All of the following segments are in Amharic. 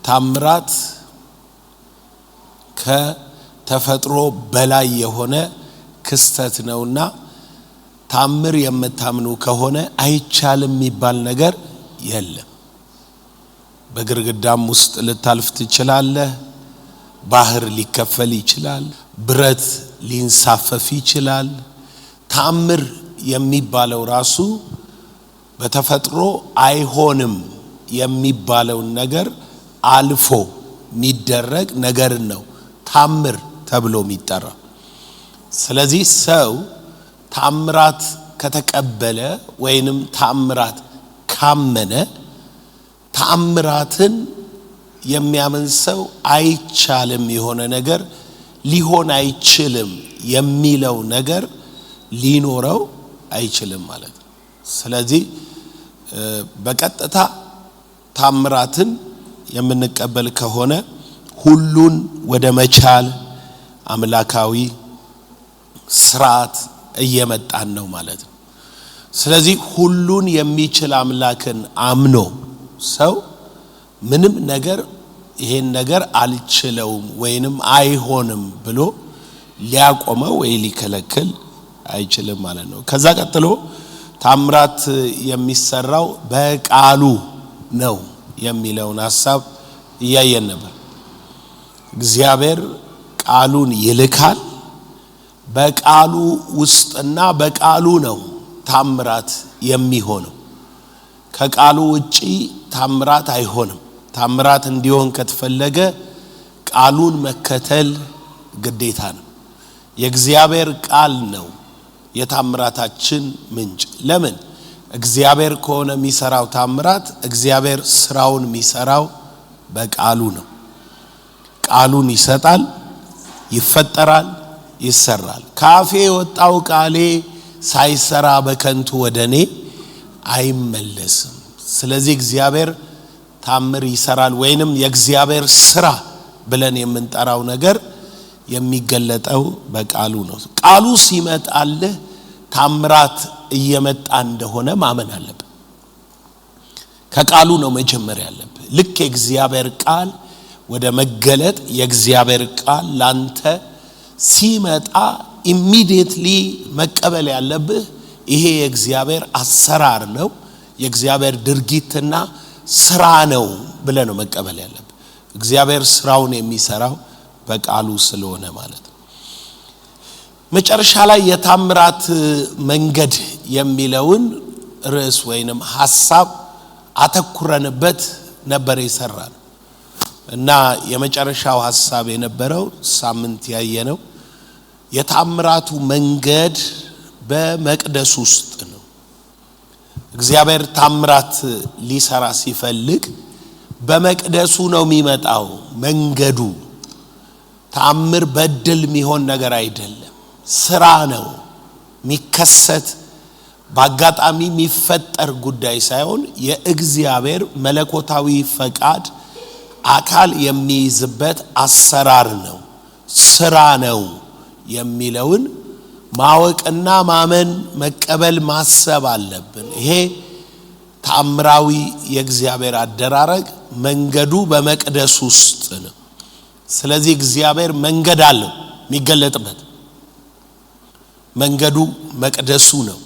ታምራት ከተፈጥሮ በላይ የሆነ ክስተት ነውና ታምር የምታምኑ ከሆነ አይቻልም የሚባል ነገር የለም። በግርግዳም ውስጥ ልታልፍ ትችላለህ። ባህር ሊከፈል ይችላል። ብረት ሊንሳፈፍ ይችላል። ታምር የሚባለው ራሱ በተፈጥሮ አይሆንም የሚባለው ነገር አልፎ የሚደረግ ነገር ነው ታምር ተብሎ የሚጠራው። ስለዚህ ሰው ታምራት ከተቀበለ ወይንም ታምራት ካመነ ታምራትን የሚያምን ሰው አይቻልም የሆነ ነገር ሊሆን አይችልም የሚለው ነገር ሊኖረው አይችልም ማለት ነው። ስለዚህ በቀጥታ ታምራትን የምንቀበል ከሆነ ሁሉን ወደ መቻል አምላካዊ ስርዓት እየመጣን ነው ማለት ነው። ስለዚህ ሁሉን የሚችል አምላክን አምኖ ሰው ምንም ነገር ይሄን ነገር አልችለውም ወይንም አይሆንም ብሎ ሊያቆመው ወይ ሊከለክል አይችልም ማለት ነው። ከዛ ቀጥሎ ታምራት የሚሰራው በቃሉ ነው የሚለውን ሐሳብ እያየን ነበር። እግዚአብሔር ቃሉን ይልካል። በቃሉ ውስጥና በቃሉ ነው ታምራት የሚሆነው። ከቃሉ ውጪ ታምራት አይሆንም። ታምራት እንዲሆን ከተፈለገ ቃሉን መከተል ግዴታ ነው። የእግዚአብሔር ቃል ነው የታምራታችን ምንጭ። ለምን? እግዚአብሔር ከሆነ የሚሰራው ታምራት እግዚአብሔር ስራውን የሚሰራው በቃሉ ነው። ቃሉን ይሰጣል፣ ይፈጠራል፣ ይሰራል። ካፌ የወጣው ቃሌ ሳይሰራ በከንቱ ወደኔ አይመለስም። ስለዚህ እግዚአብሔር ታምር ይሰራል ወይንም የእግዚአብሔር ስራ ብለን የምንጠራው ነገር የሚገለጠው በቃሉ ነው። ቃሉ ሲመጣልህ ታምራት እየመጣ እንደሆነ ማመን አለብህ። ከቃሉ ነው መጀመር ያለብህ። ልክ የእግዚአብሔር ቃል ወደ መገለጥ የእግዚአብሔር ቃል ላንተ ሲመጣ ኢሚዲየትሊ መቀበል ያለብህ ይሄ የእግዚአብሔር አሰራር ነው፣ የእግዚአብሔር ድርጊትና ስራ ነው ብለህ ነው መቀበል ያለብህ። እግዚአብሔር ስራውን የሚሰራው በቃሉ ስለሆነ ማለት ነው። መጨረሻ ላይ የታምራት መንገድ የሚለውን ርዕስ ወይንም ሐሳብ አተኩረንበት ነበር የሰራነው እና የመጨረሻው ሐሳብ የነበረው ሳምንት ያየነው የታምራቱ መንገድ በመቅደስ ውስጥ ነው። እግዚአብሔር ታምራት ሊሰራ ሲፈልግ በመቅደሱ ነው የሚመጣው። መንገዱ ታምር በድል የሚሆን ነገር አይደለም፣ ስራ ነው። የሚከሰት በአጋጣሚ የሚፈጠር ጉዳይ ሳይሆን የእግዚአብሔር መለኮታዊ ፈቃድ አካል የሚይዝበት አሰራር ነው፣ ስራ ነው የሚለውን ማወቅና ማመን መቀበል ማሰብ አለብን። ይሄ ታምራዊ የእግዚአብሔር አደራረግ መንገዱ በመቅደስ ውስጥ ነው። ስለዚህ እግዚአብሔር መንገድ አለው የሚገለጥበት፣ መንገዱ መቅደሱ ነው።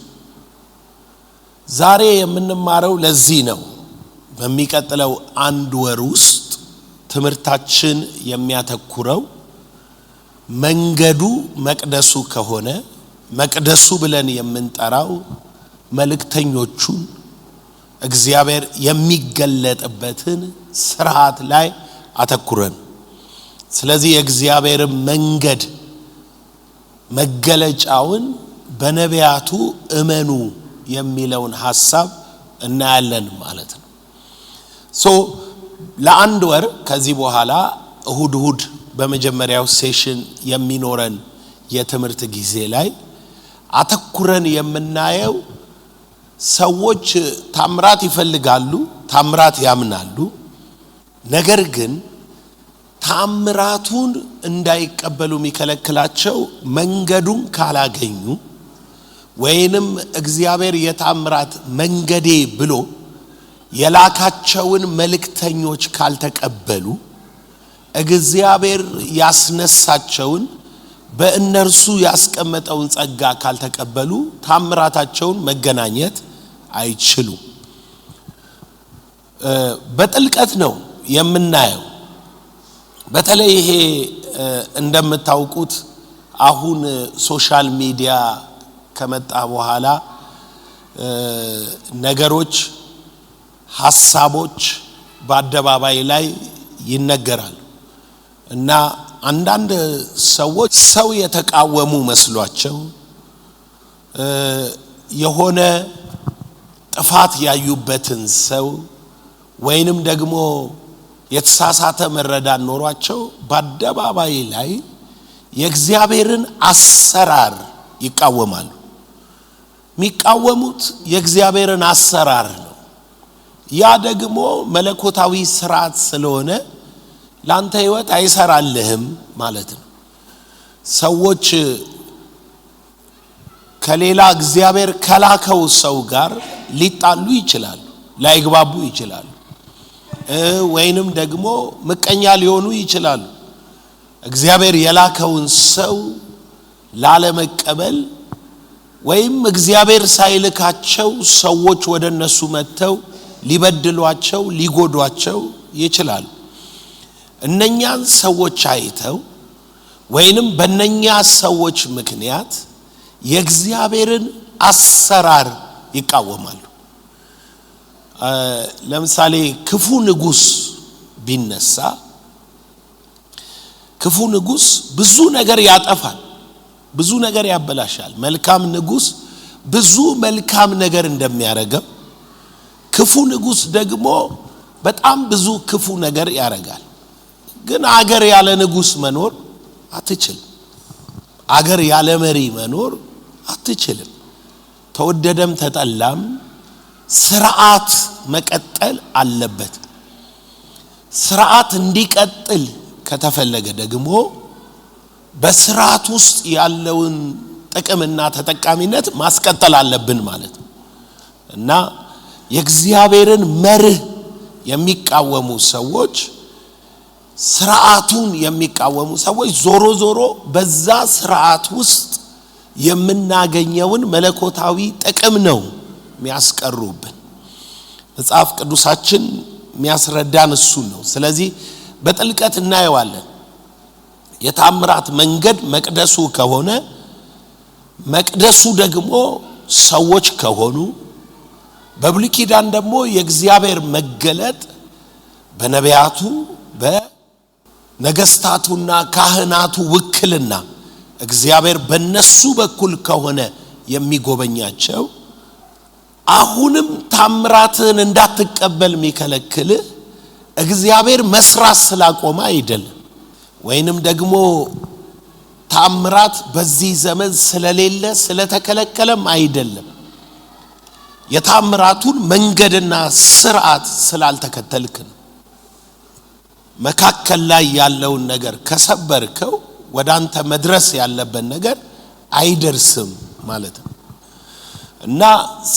ዛሬ የምንማረው ለዚህ ነው። በሚቀጥለው አንድ ወር ውስጥ ትምህርታችን የሚያተኩረው መንገዱ መቅደሱ ከሆነ መቅደሱ ብለን የምንጠራው መልእክተኞቹን እግዚአብሔር የሚገለጥበትን ስርዓት ላይ አተኩረን፣ ስለዚህ የእግዚአብሔር መንገድ መገለጫውን በነቢያቱ እመኑ የሚለውን ሐሳብ እናያለን ማለት ነው። ለአንድ ወር ከዚህ በኋላ እሁድ በመጀመሪያው ሴሽን የሚኖረን የትምህርት ጊዜ ላይ አተኩረን የምናየው ሰዎች ታምራት ይፈልጋሉ፣ ታምራት ያምናሉ። ነገር ግን ታምራቱን እንዳይቀበሉ የሚከለክላቸው መንገዱን ካላገኙ ወይንም እግዚአብሔር የታምራት መንገዴ ብሎ የላካቸውን መልእክተኞች ካልተቀበሉ እግዚአብሔር ያስነሳቸውን በእነርሱ ያስቀመጠውን ጸጋ ካልተቀበሉ ታምራታቸውን መገናኘት አይችሉም። በጥልቀት ነው የምናየው። በተለይ ይሄ እንደምታውቁት አሁን ሶሻል ሚዲያ ከመጣ በኋላ ነገሮች ሐሳቦች በአደባባይ ላይ ይነገራሉ እና አንዳንድ ሰዎች ሰው የተቃወሙ መስሏቸው የሆነ ጥፋት ያዩበትን ሰው ወይንም ደግሞ የተሳሳተ መረዳት ኖሯቸው በአደባባይ ላይ የእግዚአብሔርን አሰራር ይቃወማሉ። የሚቃወሙት የእግዚአብሔርን አሰራር ነው። ያ ደግሞ መለኮታዊ ስርዓት ስለሆነ ላንተ ህይወት አይሰራልህም ማለት ነው። ሰዎች ከሌላ እግዚአብሔር ከላከው ሰው ጋር ሊጣሉ ይችላሉ፣ ላይግባቡ ይችላሉ፣ ወይንም ደግሞ ምቀኛ ሊሆኑ ይችላሉ። እግዚአብሔር የላከውን ሰው ላለመቀበል ወይም እግዚአብሔር ሳይልካቸው ሰዎች ወደነሱ መጥተው ሊበድሏቸው ሊጎዷቸው ይችላሉ። እነኛን ሰዎች አይተው ወይንም በእነኛ ሰዎች ምክንያት የእግዚአብሔርን አሰራር ይቃወማሉ። ለምሳሌ ክፉ ንጉስ ቢነሳ ክፉ ንጉስ ብዙ ነገር ያጠፋል፣ ብዙ ነገር ያበላሻል። መልካም ንጉስ ብዙ መልካም ነገር እንደሚያረጋው ክፉ ንጉስ ደግሞ በጣም ብዙ ክፉ ነገር ያረጋል። ግን አገር ያለ ንጉስ መኖር አትችልም። አገር ያለ መሪ መኖር አትችልም። ተወደደም ተጠላም ስርዓት መቀጠል አለበት። ስርዓት እንዲቀጥል ከተፈለገ ደግሞ በስርዓት ውስጥ ያለውን ጥቅምና ተጠቃሚነት ማስቀጠል አለብን ማለት ነው እና የእግዚአብሔርን መርህ የሚቃወሙ ሰዎች ስርዓቱን የሚቃወሙ ሰዎች ዞሮ ዞሮ በዛ ስርዓት ውስጥ የምናገኘውን መለኮታዊ ጥቅም ነው የሚያስቀሩብን። መጽሐፍ ቅዱሳችን የሚያስረዳን እሱ ነው። ስለዚህ በጥልቀት እናየዋለን። የታምራት መንገድ መቅደሱ ከሆነ መቅደሱ ደግሞ ሰዎች ከሆኑ በብሉይ ኪዳን ደግሞ የእግዚአብሔር መገለጥ በነቢያቱ በነገስታቱና ካህናቱ ውክልና እግዚአብሔር በነሱ በኩል ከሆነ የሚጎበኛቸው አሁንም ታምራትን እንዳትቀበል የሚከለክል እግዚአብሔር መስራት ስላቆመ አይደለም፣ ወይንም ደግሞ ታምራት በዚህ ዘመን ስለሌለ ስለተከለከለም አይደለም። የታምራቱን መንገድና ስርዓት ስላልተከተልክ ነው። መካከል ላይ ያለውን ነገር ከሰበርከው ወዳንተ መድረስ ያለበት ነገር አይደርስም ማለት ነው እና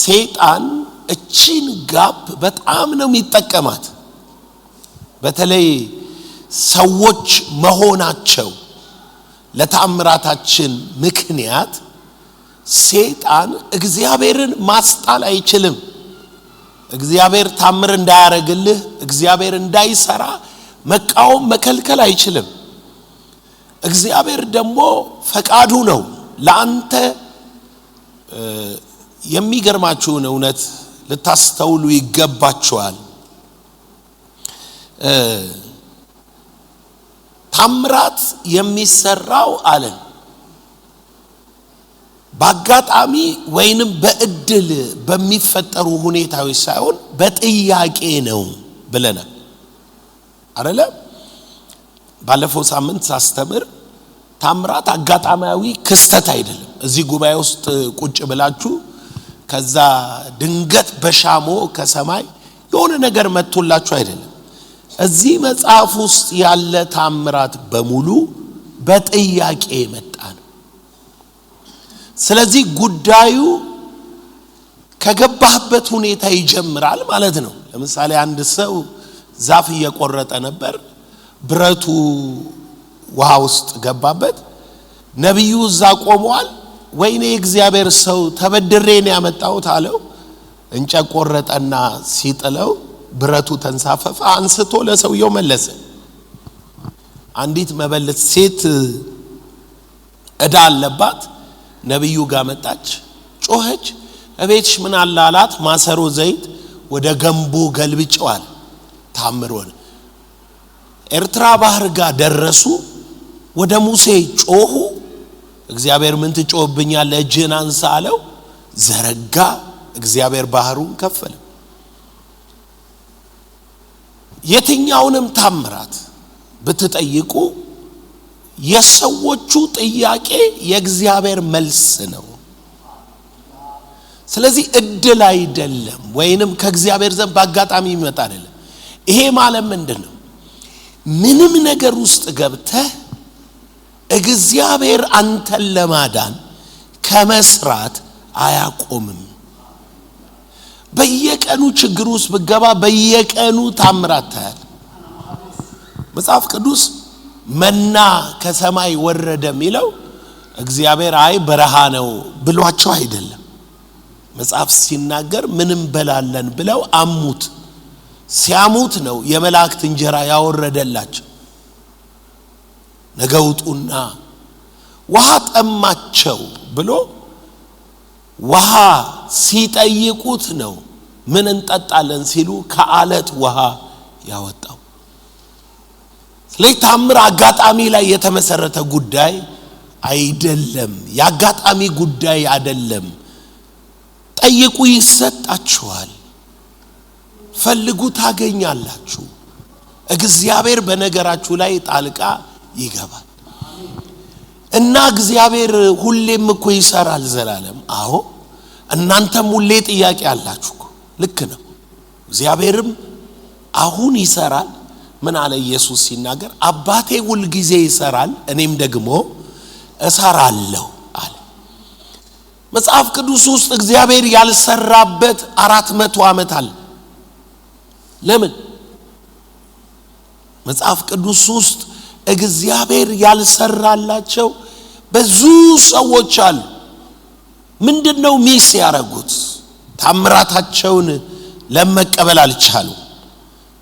ሰይጣን እቺን ጋፕ በጣም ነው የሚጠቀማት። በተለይ ሰዎች መሆናቸው ለታምራታችን ምክንያት ሰይጣን እግዚአብሔርን ማስጣል አይችልም። እግዚአብሔር ታምር እንዳያረግልህ፣ እግዚአብሔር እንዳይሰራ መቃወም መከልከል አይችልም። እግዚአብሔር ደግሞ ፈቃዱ ነው ለአንተ። የሚገርማችሁን እውነት ልታስተውሉ ይገባችኋል። ታምራት የሚሰራው አለን በአጋጣሚ ወይንም በእድል በሚፈጠሩ ሁኔታዎች ሳይሆን በጥያቄ ነው ብለናል አይደለ? ባለፈው ሳምንት ሳስተምር ታምራት አጋጣሚያዊ ክስተት አይደለም። እዚህ ጉባኤ ውስጥ ቁጭ ብላችሁ ከዛ ድንገት በሻሞ ከሰማይ የሆነ ነገር መጥቶላችሁ አይደለም። እዚህ መጽሐፍ ውስጥ ያለ ታምራት በሙሉ በጥያቄ መጣ ነው። ስለዚህ ጉዳዩ ከገባህበት ሁኔታ ይጀምራል ማለት ነው። ለምሳሌ አንድ ሰው ዛፍ እየቆረጠ ነበር ብረቱ ውሃ ውስጥ ገባበት ነብዩ እዛ ቆሟል ወይኔ እግዚአብሔር ሰው ተበድሬ ነው ያመጣሁት አለው እንጨት ቆረጠና ሲጥለው ብረቱ ተንሳፈፈ አንስቶ ለሰውየው መለሰ አንዲት መበለት ሴት እዳ አለባት ነብዩ ጋር መጣች ጮኸች እቤትሽ ምን አለ አላት ማሰሮ ዘይት ወደ ገንቦ ገልብጨዋል ታምር ሆነ ኤርትራ ባህር ጋር ደረሱ ወደ ሙሴ ጮሁ እግዚአብሔር ምን ትጮህብኛለህ እጅህን አንሳ አለው ዘረጋ እግዚአብሔር ባህሩን ከፈለ የትኛውንም ታምራት ብትጠይቁ የሰዎቹ ጥያቄ የእግዚአብሔር መልስ ነው ስለዚህ እድል አይደለም ወይንም ከእግዚአብሔር ዘንድ በአጋጣሚ ይመጣ አይደለም ይሄ ማለት ምንድነው ምንም ነገር ውስጥ ገብተህ እግዚአብሔር አንተን ለማዳን ከመስራት አያቆምም በየቀኑ ችግር ውስጥ ብገባ በየቀኑ ታምራት ታያል መጽሐፍ ቅዱስ መና ከሰማይ ወረደ ሚለው እግዚአብሔር አይ በረሃ ነው ብሏቸው አይደለም መጽሐፍ ሲናገር ምንም በላለን ብለው አሙት ሲያሙት ነው የመላእክት እንጀራ ያወረደላቸው ነገውጡና ውሃ ጠማቸው ብሎ ውሃ ሲጠይቁት ነው ምን እንጠጣለን ሲሉ ከአለት ውሃ ያወጣው ስለዚህ ታምር አጋጣሚ ላይ የተመሰረተ ጉዳይ አይደለም ያጋጣሚ ጉዳይ አይደለም ጠይቁ ይሰጣችኋል ፈልጉ ታገኛላችሁ እግዚአብሔር በነገራችሁ ላይ ጣልቃ ይገባል እና እግዚአብሔር ሁሌም እኮ ይሰራል ዘላለም አዎ እናንተም ሁሌ ጥያቄ አላችሁ ልክ ነው እግዚአብሔርም አሁን ይሰራል ምን አለ ኢየሱስ ሲናገር አባቴ ሁሉ ጊዜ ይሰራል እኔም ደግሞ እሰራለሁ አለ መጽሐፍ ቅዱስ ውስጥ እግዚአብሔር ያልሰራበት 400 ዓመት አለ ለምን መጽሐፍ ቅዱስ ውስጥ እግዚአብሔር ያልሰራላቸው ብዙ ሰዎች አሉ ምንድነው ሚስ ያረጉት ታምራታቸውን ለመቀበል አልቻሉ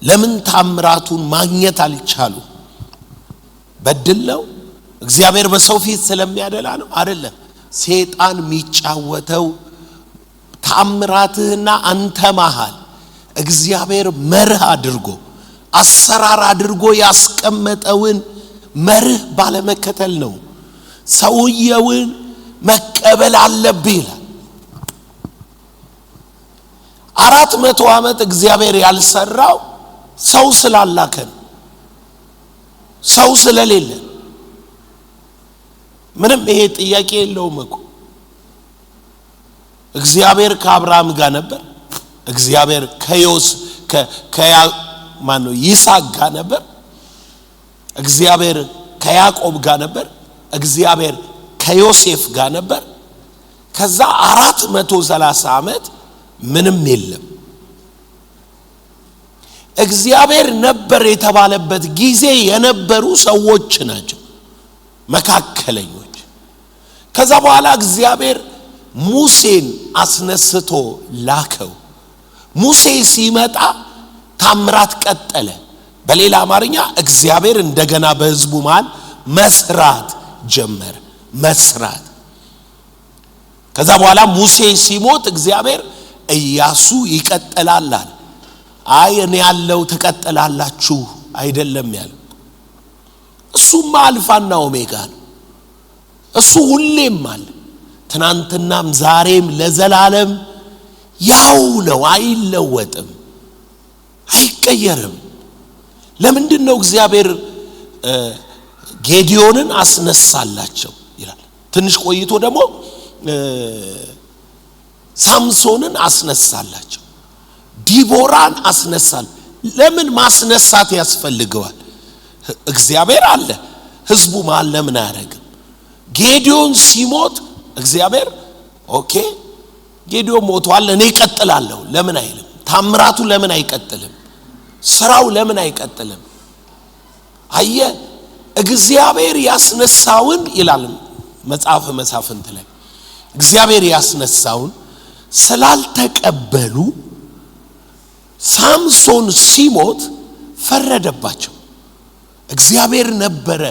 ለምን ታምራቱን ማግኘት አልቻሉ በድለው እግዚአብሔር በሰው ፊት ስለሚያደላ ነው አይደለም ሰይጣን የሚጫወተው ታምራትህና አንተ መሃል እግዚአብሔር መርህ አድርጎ አሰራር አድርጎ ያስቀመጠውን መርህ ባለመከተል ነው ሰውየውን መቀበል አለብህ ይላል 400 ዓመት እግዚአብሔር ያልሰራው ሰው ስላላከን ሰው ስለሌለ ምንም ይሄ ጥያቄ የለውም እኮ እግዚአብሔር ከአብርሃም ጋር ነበር እግዚአብሔር ማነው ይስሐቅ ጋር ነበር እግዚአብሔር ከያዕቆብ ጋር ነበር እግዚአብሔር ከዮሴፍ ጋር ነበር ከዛ 430 ዓመት ምንም የለም እግዚአብሔር ነበር የተባለበት ጊዜ የነበሩ ሰዎች ናቸው መካከለኞች ከዛ በኋላ እግዚአብሔር ሙሴን አስነስቶ ላከው ሙሴ ሲመጣ ታምራት ቀጠለ በሌላ አማርኛ እግዚአብሔር እንደገና በሕዝቡ መሃል መስራት ጀመረ መስራት ከዛ በኋላ ሙሴ ሲሞት እግዚአብሔር ኢያሱ ይቀጥላል አለ አይ እኔ ያለው ተቀጥላላችሁ አይደለም ያለው እሱማ አልፋና ኦሜጋ ነው እሱ ሁሌም አለ ትናንትናም ዛሬም ለዘላለም ያው ነው አይለወጥም አይቀየርም ለምንድነው እግዚአብሔር ጌዲዮንን አስነሳላቸው ይላል ትንሽ ቆይቶ ደግሞ ሳምሶንን አስነሳላቸው ዲቦራን አስነሳል ለምን ማስነሳት ያስፈልገዋል እግዚአብሔር አለ ህዝቡ ማለ ለምን አያረግም ጌዲዮን ሲሞት እግዚአብሔር ኦኬ ጌዲዮን ሞቷል እኔ እቀጥላለሁ ለምን አይልም ታምራቱ ለምን አይቀጥልም? ስራው ለምን አይቀጥልም? አየ እግዚአብሔር ያስነሳውን ይላል መጽሐፈ መሳፍንት ላይ እግዚአብሔር ያስነሳውን ስላልተቀበሉ ሳምሶን ሲሞት ፈረደባቸው። እግዚአብሔር ነበረ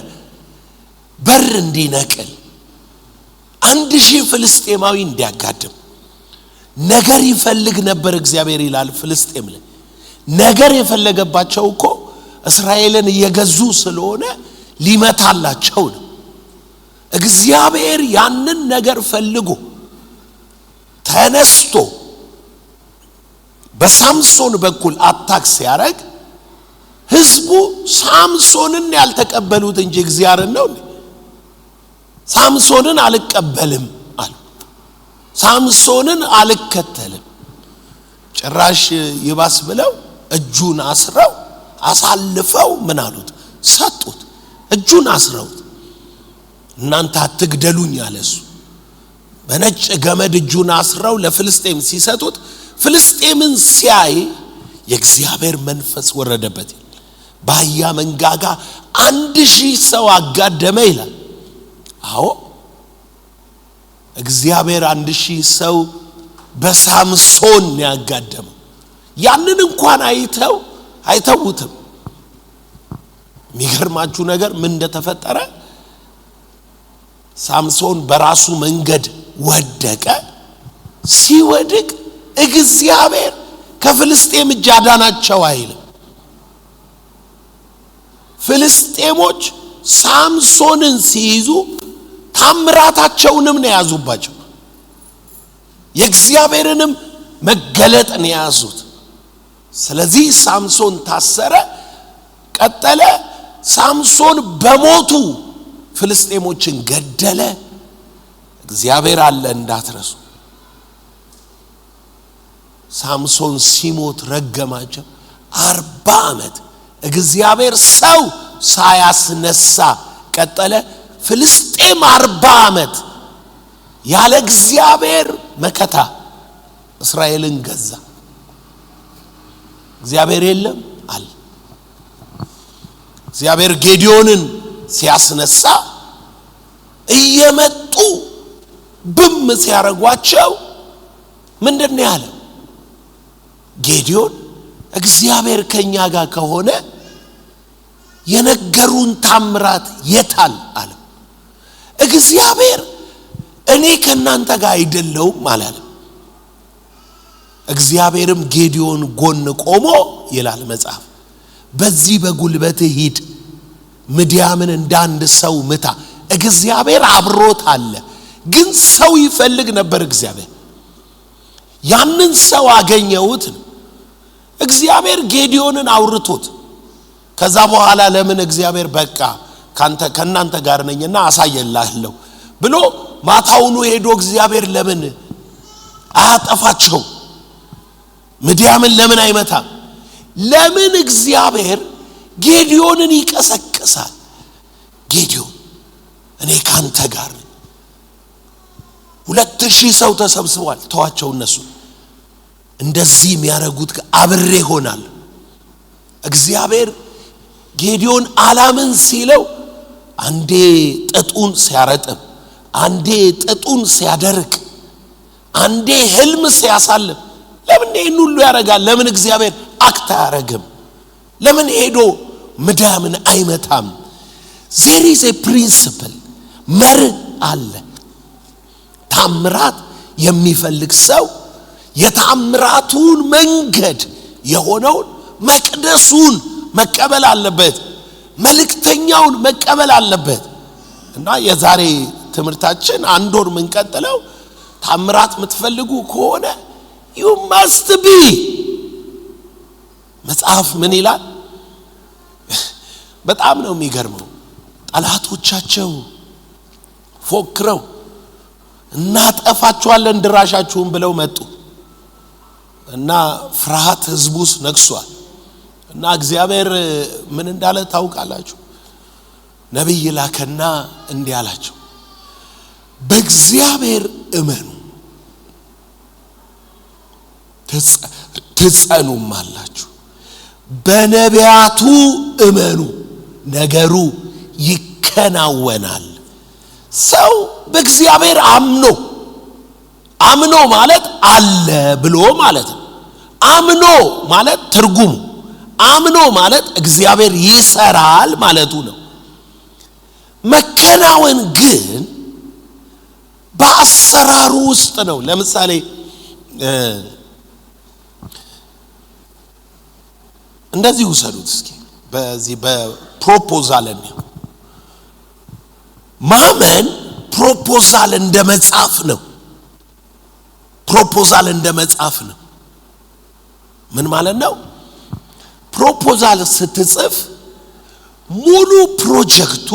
በር እንዲነቅል 1000 ፍልስጤማዊ እንዲያጋድም ነገር ይፈልግ ነበር እግዚአብሔር ይላል። ፍልስጤም ላይ ነገር የፈለገባቸው እኮ እስራኤልን እየገዙ ስለሆነ ሊመታላቸው ነው። እግዚአብሔር ያንን ነገር ፈልጎ ተነስቶ በሳምሶን በኩል አታክ ሲያረግ ህዝቡ ሳምሶንን ያልተቀበሉት እንጂ እግዚአብሔር ነው። ሳምሶንን አልቀበልም አሉ። ሳምሶንን አልከተልም። ጭራሽ ይባስ ብለው እጁን አስረው አሳልፈው ምን አሉት? ሰጡት። እጁን አስረውት እናንተ አትግደሉኝ አለሱ። በነጭ ገመድ እጁን አስረው ለፍልስጤም ሲሰጡት ፍልስጤምን ሲያይ የእግዚአብሔር መንፈስ ወረደበት። በአህያ መንጋጋ 1000 ሰው አጋደመ ይላል። አዎ እግዚአብሔር 1000 ሰው በሳምሶን ያጋደመው። ያንን እንኳን አይተውትም። የሚገርማችሁ ነገር ምን እንደተፈጠረ ሳምሶን በራሱ መንገድ ወደቀ። ሲወድቅ እግዚአብሔር ከፍልስጤም እጅ አዳናቸው አይልም። ፍልስጤሞች ሳምሶንን ሲይዙ ታምራታቸውንም ነው ያዙባቸው። የእግዚአብሔርንም መገለጥ ነው ያዙት። ስለዚህ ሳምሶን ታሰረ፣ ቀጠለ። ሳምሶን በሞቱ ፍልስጤሞችን ገደለ። እግዚአብሔር አለ እንዳትረሱ። ሳምሶን ሲሞት ረገማቸው። 40 ዓመት እግዚአብሔር ሰው ሳያስነሳ ቀጠለ። ፍልስጤም 40 ዓመት ያለ እግዚአብሔር መከታ እስራኤልን ገዛ። እግዚአብሔር የለም አለ። እግዚአብሔር ጌዲዮንን ሲያስነሳ እየመጡ ብም ሲያረጓቸው ምንድነው ያለው? ጌዲዮን እግዚአብሔር ከኛ ጋር ከሆነ የነገሩን ታምራት የታል አለ። እግዚአብሔር እኔ ከናንተ ጋር አይደለሁም አላለም። እግዚአብሔርም ጌዲዮን ጎን ቆሞ ይላል መጽሐፍ በዚህ በጉልበት ሂድ ምድያምን እንዳንድ ሰው ምታ። እግዚአብሔር አብሮት አለ። ግን ሰው ይፈልግ ነበር እግዚአብሔር። ያንን ሰው አገኘውት። እግዚአብሔር ጌዲዮንን አውርቶት ከዛ በኋላ ለምን እግዚአብሔር በቃ ከናንተ ጋር ነኝና አሳየላህለው ብሎ ማታውኑ ሄዶ እግዚአብሔር ለምን አያጠፋቸው? ምድያምን ለምን አይመታም? ለምን እግዚአብሔር ጌዲዮንን ይቀሰቅሳል? ጌዲዮን እኔ ካንተ ጋር ነኝ። 2000 ሰው ተሰብስቧል። ተዋቸው እነሱ እንደዚህ የሚያረጉት አብሬ ሆናል። እግዚአብሔር ጌዲዮን አላምን ሲለው አንዴ ጥጡን ሲያረጥም፣ አንዴ ጥጡን ሲያደርቅ፣ አንዴ ህልም ሲያሳልም ለምን ይሄን ሁሉ ያረጋል? ለምን እግዚአብሔር አክታ ያረግም? ለምን ሄዶ ምድያምን አይመታም? there is a principle መርህ አለ። ታምራት የሚፈልግ ሰው የታምራቱን መንገድ የሆነውን መቅደሱን መቀበል አለበት። መልእክተኛውን መቀበል አለበት። እና የዛሬ ትምህርታችን አንድ ወር ምን ቀጥለው ታምራት የምትፈልጉ ከሆነ you must be መጽሐፍ ምን ይላል? በጣም ነው የሚገርመው። ጠላቶቻቸው ፎክረው እናጠፋቸዋለን ድራሻችሁን ብለው መጡ እና ፍርሃት ህዝቡስ ነግሷል። እና እግዚአብሔር ምን እንዳለ ታውቃላችሁ? ነብይ ላከና እንዲህ አላቸው፣ በእግዚአብሔር እመኑ ትጸኑማላችሁ። በነቢያቱ እመኑ ነገሩ ይከናወናል። ሰው በእግዚአብሔር አምኖ ማለት አለ ብሎ ማለት ነው። አምኖ ማለት ትርጉሙ አምኖ ማለት እግዚአብሔር ይሰራል ማለቱ ነው። መከናወን ግን በአሰራሩ ውስጥ ነው። ለምሳሌ እንደዚህ ውሰዱት እስኪ። በዚህ በፕሮፖዛል ነው። ማመን ፕሮፖዛል እንደ መጻፍ ነው። ፕሮፖዛል እንደ መጻፍ ነው። ምን ማለት ነው? ፕሮፖዛል ስትጽፍ ሙሉ ፕሮጀክቱ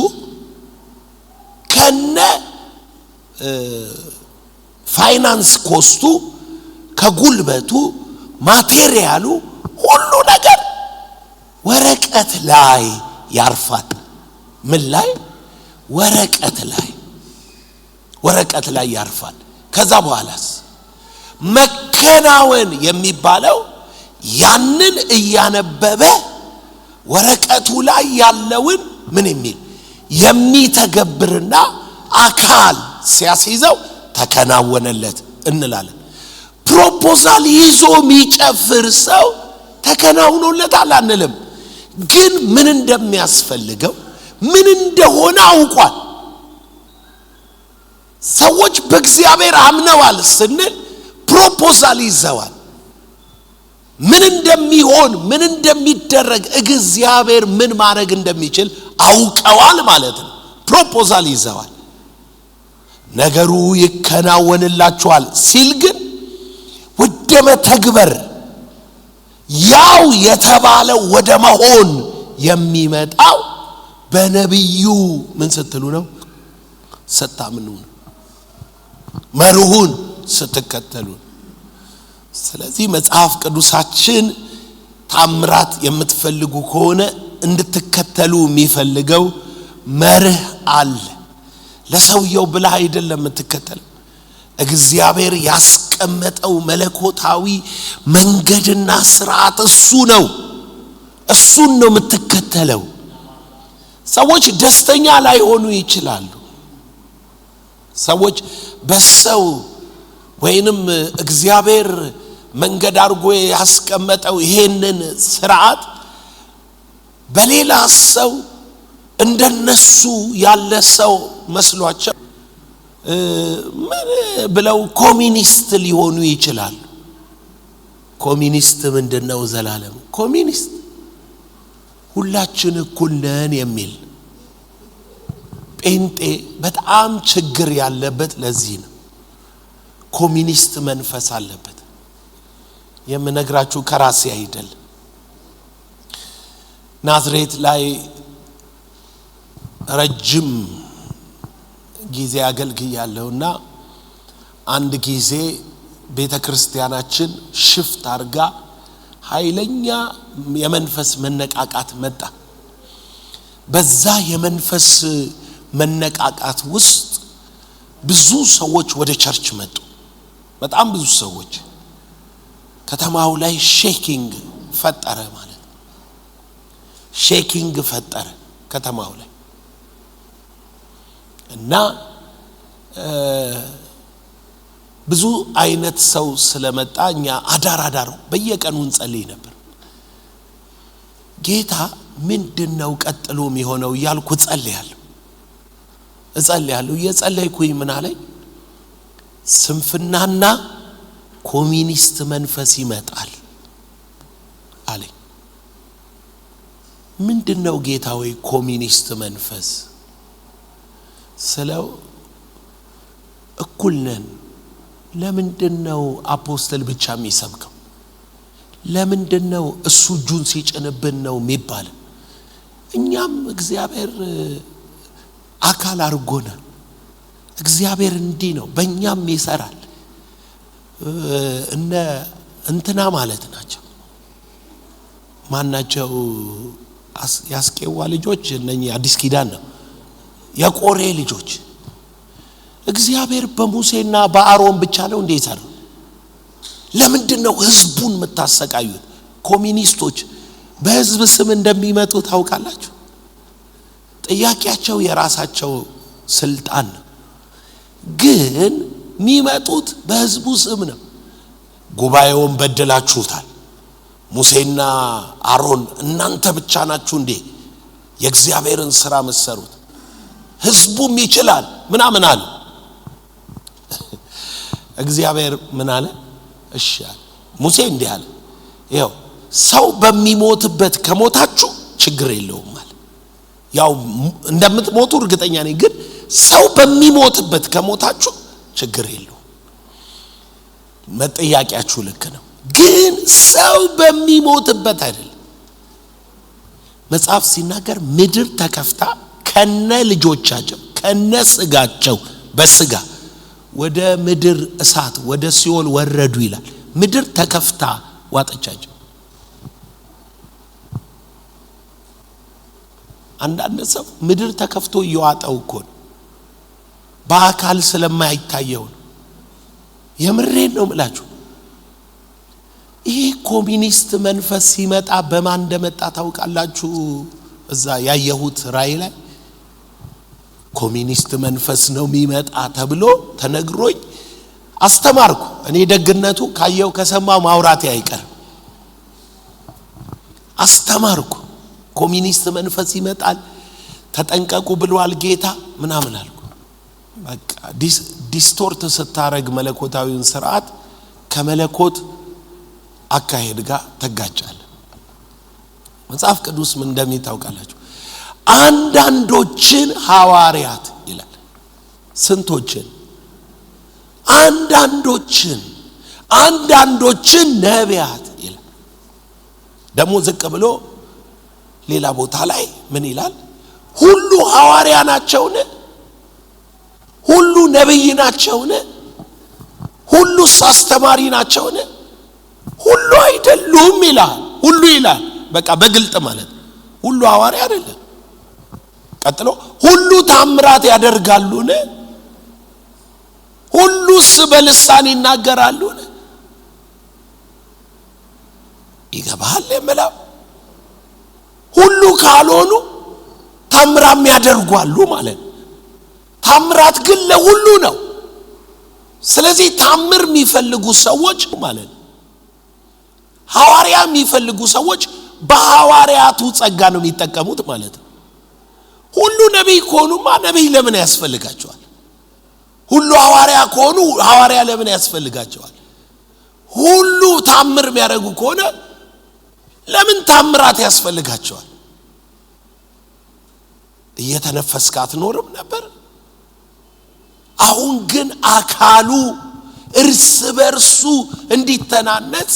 ከነ ፋይናንስ ኮስቱ ከጉልበቱ ማቴሪያሉ ሁሉ ነገር ወረቀት ላይ ያርፋል። ምን ላይ? ወረቀት ላይ ያርፋል። ከዛ በኋላስ መከናወን የሚባለው ያንን እያነበበ ወረቀቱ ላይ ያለውን ምን የሚል የሚተገብርና አካል ሲያስይዘው ተከናወነለት እንላለን። ፕሮፖዛል ይዞ የሚጨፍር ሰው ተከናውኖለታል አንልም። ግን ምን እንደሚያስፈልገው ምን እንደሆነ አውቋል። ሰዎች በእግዚአብሔር አምነዋል ስንል ፕሮፖዛል ይዘዋል። ምን እንደሚሆን ምን እንደሚደረግ እግዚአብሔር ምን ማድረግ እንደሚችል አውቀዋል ማለት ነው። ፕሮፖዛል ይዘዋል። ነገሩ ይከናወንላችኋል ሲል ግን ወደ መተግበር ያው የተባለው ወደ መሆን የሚመጣው በነብዩ ምን ስትሉ ነው? ስታምኑ ነው። መርሁን ስትከተሉ። ስለዚህ መጽሐፍ ቅዱሳችን ታምራት የምትፈልጉ ከሆነ እንድትከተሉ የሚፈልገው መርህ አለ። ለሰውየው ብለህ አይደለም የምትከተለው። እግዚአብሔር ያስቀመጠው መለኮታዊ መንገድና ስርዓት እሱ ነው። እሱን ነው የምትከተለው። ሰዎች ደስተኛ ላይሆኑ ይችላሉ። ሰዎች በሰው ወይንም እግዚአብሔር መንገድ አድርጎ ያስቀመጠው ይሄንን ስርዓት በሌላ ሰው እንደነሱ ያለ ሰው መስሏቸው ምን ብለው ኮሚኒስት ሊሆኑ ይችላሉ። ኮሚኒስት ምንድነው? ዘላለም ኮሚኒስት ሁላችን እኩል ነን የሚል ጴንጤ በጣም ችግር ያለበት ለዚህ ነው። ኮሚኒስት መንፈስ አለበት። የምነግራችሁ ከራሴ አይደል። ናዝሬት ላይ ረጅም ጊዜ አገልግያለሁና አንድ ጊዜ ቤተክርስቲያናችን ሽፍት አርጋ ኃይለኛ የመንፈስ መነቃቃት መጣ። በዛ የመንፈስ መነቃቃት ውስጥ ብዙ ሰዎች ወደ ቸርች መጡ። በጣም ብዙ ሰዎች። ከተማው ላይ ሼኪንግ ፈጠረ ማለት ነው። ሼኪንግ ፈጠረ ከተማው ላይ እና ብዙ አይነት ሰው ስለመጣ እኛ አዳር በየቀኑ እንጸልይ ነበር። ጌታ ምንድነው ቀጥሎ የሚሆነው እያልኩ እጸልያለሁ። እየጸለይኩኝ ምን አለኝ? ስንፍናና ኮሚኒስት መንፈስ ይመጣል አለኝ። ምንድነው ጌታ ወይ ኮሚኒስት መንፈስ ስለው እኩል ነን። ለምንድነው አፖስቶል ብቻ የሚሰብከው? ለምንድነው እሱ እጁን ሲጭንብን ነው የሚባል? እኛም እግዚአብሔር አካል አድርጎናል። እግዚአብሔር እንዲህ ነው በእኛም ይሰራል። እንትና ማለት ናቸው። ማናቸው? ያስቄዋ ልጆች እነኚህ አዲስ ኪዳን ነው የቆሬ ልጆች። እግዚአብሔር በሙሴና በአሮን ብቻ ነው እንዴ ይሰራው? ለምንድነው ህዝቡን የምታሰቃዩት? ኮሚኒስቶች በህዝብ ስም እንደሚመጡ ታውቃላችሁ። ጥያቄያቸው የራሳቸው ስልጣን ነው፣ ግን የሚመጡት በህዝቡ ስም ነው። ጉባኤውን በደላችሁታል፣ ሙሴና አሮን እናንተ ብቻ ናችሁ እንዴ የእግዚአብሔርን ሥራ መሰሩት? ህዝቡም ይችላል ምናምን አለ። እግዚአብሔር ምን አለ? እሺ አለ። ሙሴ እንዲህ አለ፣ ይኸው ሰው በሚሞትበት ከሞታችሁ ችግር የለውም አለ። ያው እንደምትሞቱ እርግጠኛ ነኝ፣ ግን ሰው በሚሞትበት ከሞታችሁ ችግር የለውም። መጠያቂያችሁ ልክ ነው፣ ግን ሰው በሚሞትበት አይደለም። መጽሐፍ ሲናገር ምድር ተከፍታ ከነ ልጆቻቸው ከነ ስጋቸው በስጋ ወደ ምድር እሳት ወደ ሲኦል ወረዱ ይላል። ምድር ተከፍታ ዋጠቻቸው። አንዳንድ ሰው ምድር ተከፍቶ እየዋጠው እኮ ነው፣ በአካል ስለማይታየው ነው። የምሬን ነው የምላችሁ። ይሄ ኮሚኒስት መንፈስ ሲመጣ በማን እንደመጣ ታውቃላችሁ? እዛ ያየሁት ራእይ ላይ ኮሚኒስት መንፈስ ነው የሚመጣ ተብሎ ተነግሮኝ አስተማርኩ። እኔ ደግነቱ ካየው ከሰማ ማውራቴ አይቀርም። አስተማርኩ። ኮሚኒስት መንፈስ ይመጣል ተጠንቀቁ ብሏል ጌታ ምናምን አልኩ። በቃ ዲስቶርት ስታረግ መለኮታዊውን ስርዓት ከመለኮት አካሄድ ጋር ተጋጫለ። መጽሐፍ ቅዱስ ምን እንደሚታውቃላችሁ? አንዳንዶችን ሐዋርያት ይላል። ስንቶችን? አንዳንዶችን ነቢያት ይላል። ደግሞ ዝቅ ብሎ ሌላ ቦታ ላይ ምን ይላል? ሁሉ ሐዋርያ ናቸውን? ሁሉ ነብይ ናቸውን? ሁሉ አስተማሪ ናቸውን? ሁሉ አይደሉም ይላል። ሁሉ ይላል። በቃ በግልጥ ማለት ሁሉ ሐዋርያ አይደለም። ቀጥሎ ሁሉ ታምራት ያደርጋሉን? ሁሉስ በልሳን ይናገራሉን? ይገባል የምለው ሁሉ ካልሆኑ ታምራም ያደርጓሉ ማለት ነው። ታምራት ግን ለሁሉ ነው። ስለዚህ ታምር የሚፈልጉ ሰዎች ማለት ነው፣ ሐዋርያ የሚፈልጉ ሰዎች በሐዋርያቱ ጸጋ ነው የሚጠቀሙት ማለት ነው። ሁሉ ነብይ ከሆኑማ ነብይ ለምን ያስፈልጋቸዋል? ሁሉ ሐዋርያ ከሆኑ ሐዋርያ ለምን ያስፈልጋቸዋል? ሁሉ ታምር የሚያደርጉ ከሆነ ለምን ታምራት ያስፈልጋቸዋል? እየተነፈስክ አትኖርም ነበር? አሁን ግን አካሉ እርስ በርሱ እንዲተናነጽ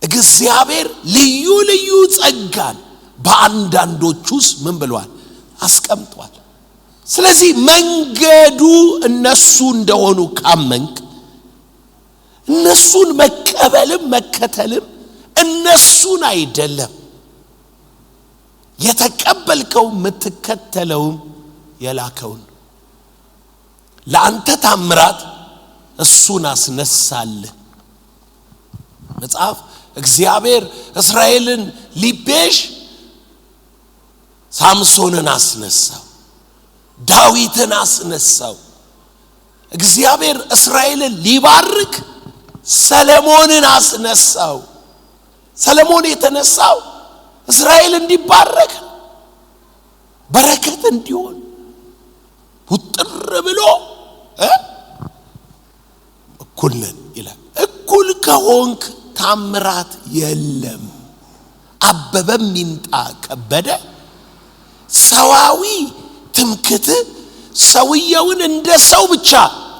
እግዚአብሔር ልዩ ልዩ ጸጋን በአንዳንዶች ውስጥ ምን ብሏል? አስቀምጧል። ስለዚህ መንገዱ እነሱ እንደሆኑ ካመንክ እነሱን መቀበልም መከተልም እነሱን አይደለም የተቀበልከው የምትከተለውም የላከውን ለአንተ ታምራት እሱን አስነሳልህ። መጽሐፍ እግዚአብሔር እስራኤልን ሊቤዥ ሳምሶንን አስነሳው፣ ዳዊትን አስነሳው። እግዚአብሔር እስራኤልን ሊባርክ ሰለሞንን አስነሳው። ሰለሞን የተነሳው እስራኤል እንዲባረክ በረከት እንዲሆን ውጥር ብሎ እኩል ነን ይላል። እኩል ከሆንክ ታምራት የለም። አበበም ይምጣ ከበደ ሰዋዊ ትምክት ሰውየውን እንደ ሰው ብቻ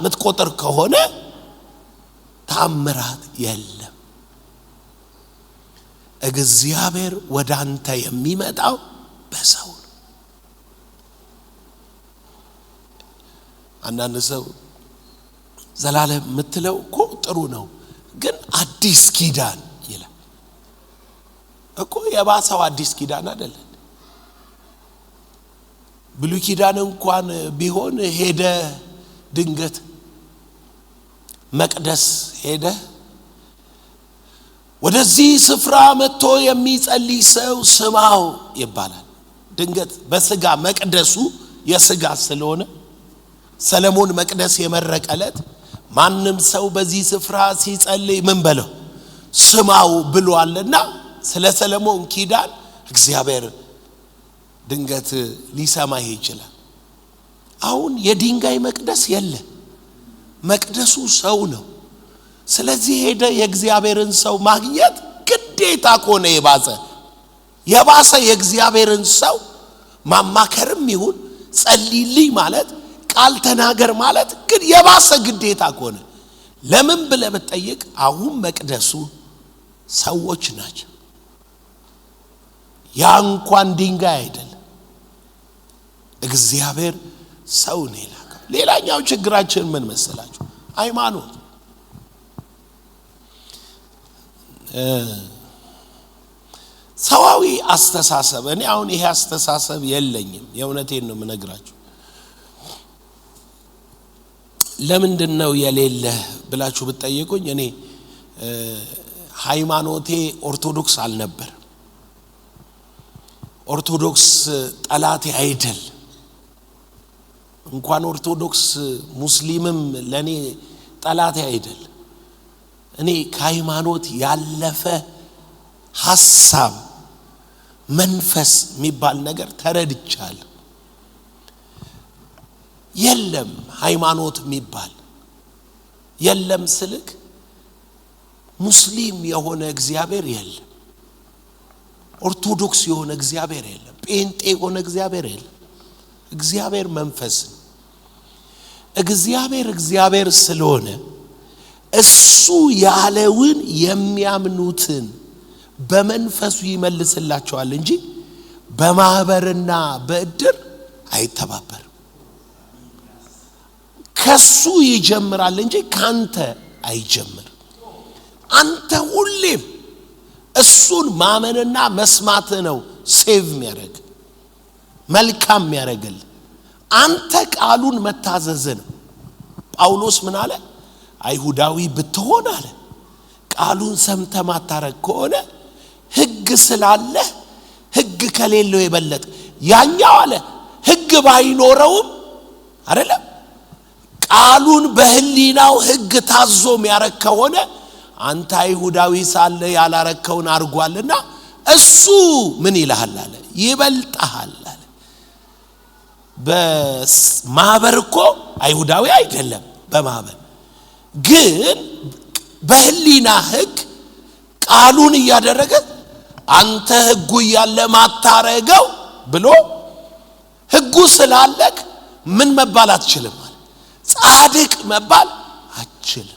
ምትቆጥር ከሆነ ታምራት የለም። እግዚአብሔር ወደ አንተ የሚመጣው በሰው ነው። አንዳንድ ሰው ዘላለም የምትለው እኮ ጥሩ ነው፣ ግን አዲስ ኪዳን ይላል እኮ። የባሰው አዲስ ኪዳን አይደለም። ብሉይ ኪዳን እንኳን ቢሆን ሄደ ድንገት መቅደስ ሄደ ወደዚህ ስፍራ መጥቶ የሚጸልይ ሰው ስማው ይባላል። ድንገት በስጋ መቅደሱ የስጋ ስለሆነ ሰለሞን መቅደስ የመረቀለት ማንም ሰው በዚህ ስፍራ ሲጸልይ ምን በለው ስማው ብሏልና ስለ ሰለሞን ኪዳን እግዚአብሔር ድንገት ሊሰማህ ይችላል። አሁን የድንጋይ መቅደስ የለ፣ መቅደሱ ሰው ነው። ስለዚህ ሄደ የእግዚአብሔርን ሰው ማግኘት ግዴታ ኮነ። የባሰ የእግዚአብሔርን ሰው ማማከርም ይሁን ጸልይልኝ ማለት ቃል ተናገር ማለት ግን የባሰ ግዴታ ኮነ። ለምን ብለህ ብትጠይቅ አሁን መቅደሱ ሰዎች ናቸው። ያ እንኳን ድንጋይ አይደለም፣ እግዚአብሔር ሰው ነው የላከው። ሌላኛው ችግራችን ምን መሰላችሁ? ሃይማኖት። ሰዋዊ አስተሳሰብ። እኔ አሁን ይሄ አስተሳሰብ የለኝም፣ የእውነቴን ነው የምነግራችሁ። ለምንድነው የሌለ ብላችሁ ብትጠይቁኝ እኔ ሃይማኖቴ ኦርቶዶክስ አልነበር። ኦርቶዶክስ ጠላቴ አይደል። እንኳን ኦርቶዶክስ ሙስሊምም ለኔ ጠላቴ አይደል። እኔ ከሃይማኖት ያለፈ ሐሳብ መንፈስ የሚባል ነገር ተረድቻለሁ። የለም ሃይማኖት የሚባል የለም ስልክ ሙስሊም የሆነ እግዚአብሔር የለም፣ ኦርቶዶክስ የሆነ እግዚአብሔር የለም፣ ጴንጤ የሆነ እግዚአብሔር የለም። እግዚአብሔር መንፈስ ነው። እግዚአብሔር ስለሆነ እሱ ያለውን የሚያምኑትን በመንፈሱ ይመልስላቸዋል እንጂ በማህበርና በእድር አይተባበርም። ከሱ ይጀምራል እንጂ ካንተ አይጀምር። አንተ ሁሌም እሱን ማመንና መስማት ነው ሴቭ የሚያደርግ መልካም የሚያደርግል። አንተ ቃሉን መታዘዝ ነው። ጳውሎስ ምን አለ? አይሁዳዊ ብትሆን አለ ቃሉን ሰምተህ ማታረግ ከሆነ ሕግ ስላለ ሕግ ከሌለው የበለጠ ያኛው አለ ሕግ ባይኖረውም አይደለም ቃሉን በህሊናው ሕግ ታዞ የሚያረግ ከሆነ አንተ አይሁዳዊ ሳለ ያላረከውን አርጓልና እሱ ምን ይልሃል አለ ይበልጣል አለ። በማህበር እኮ አይሁዳዊ አይደለም በማህበር ግን በህሊና ሕግ ቃሉን እያደረገ አንተ ሕጉ ያለ ማታረገው ብሎ ሕጉ ስላለክ ምን መባል አትችልም ማለት ጻድቅ መባል አትችልም።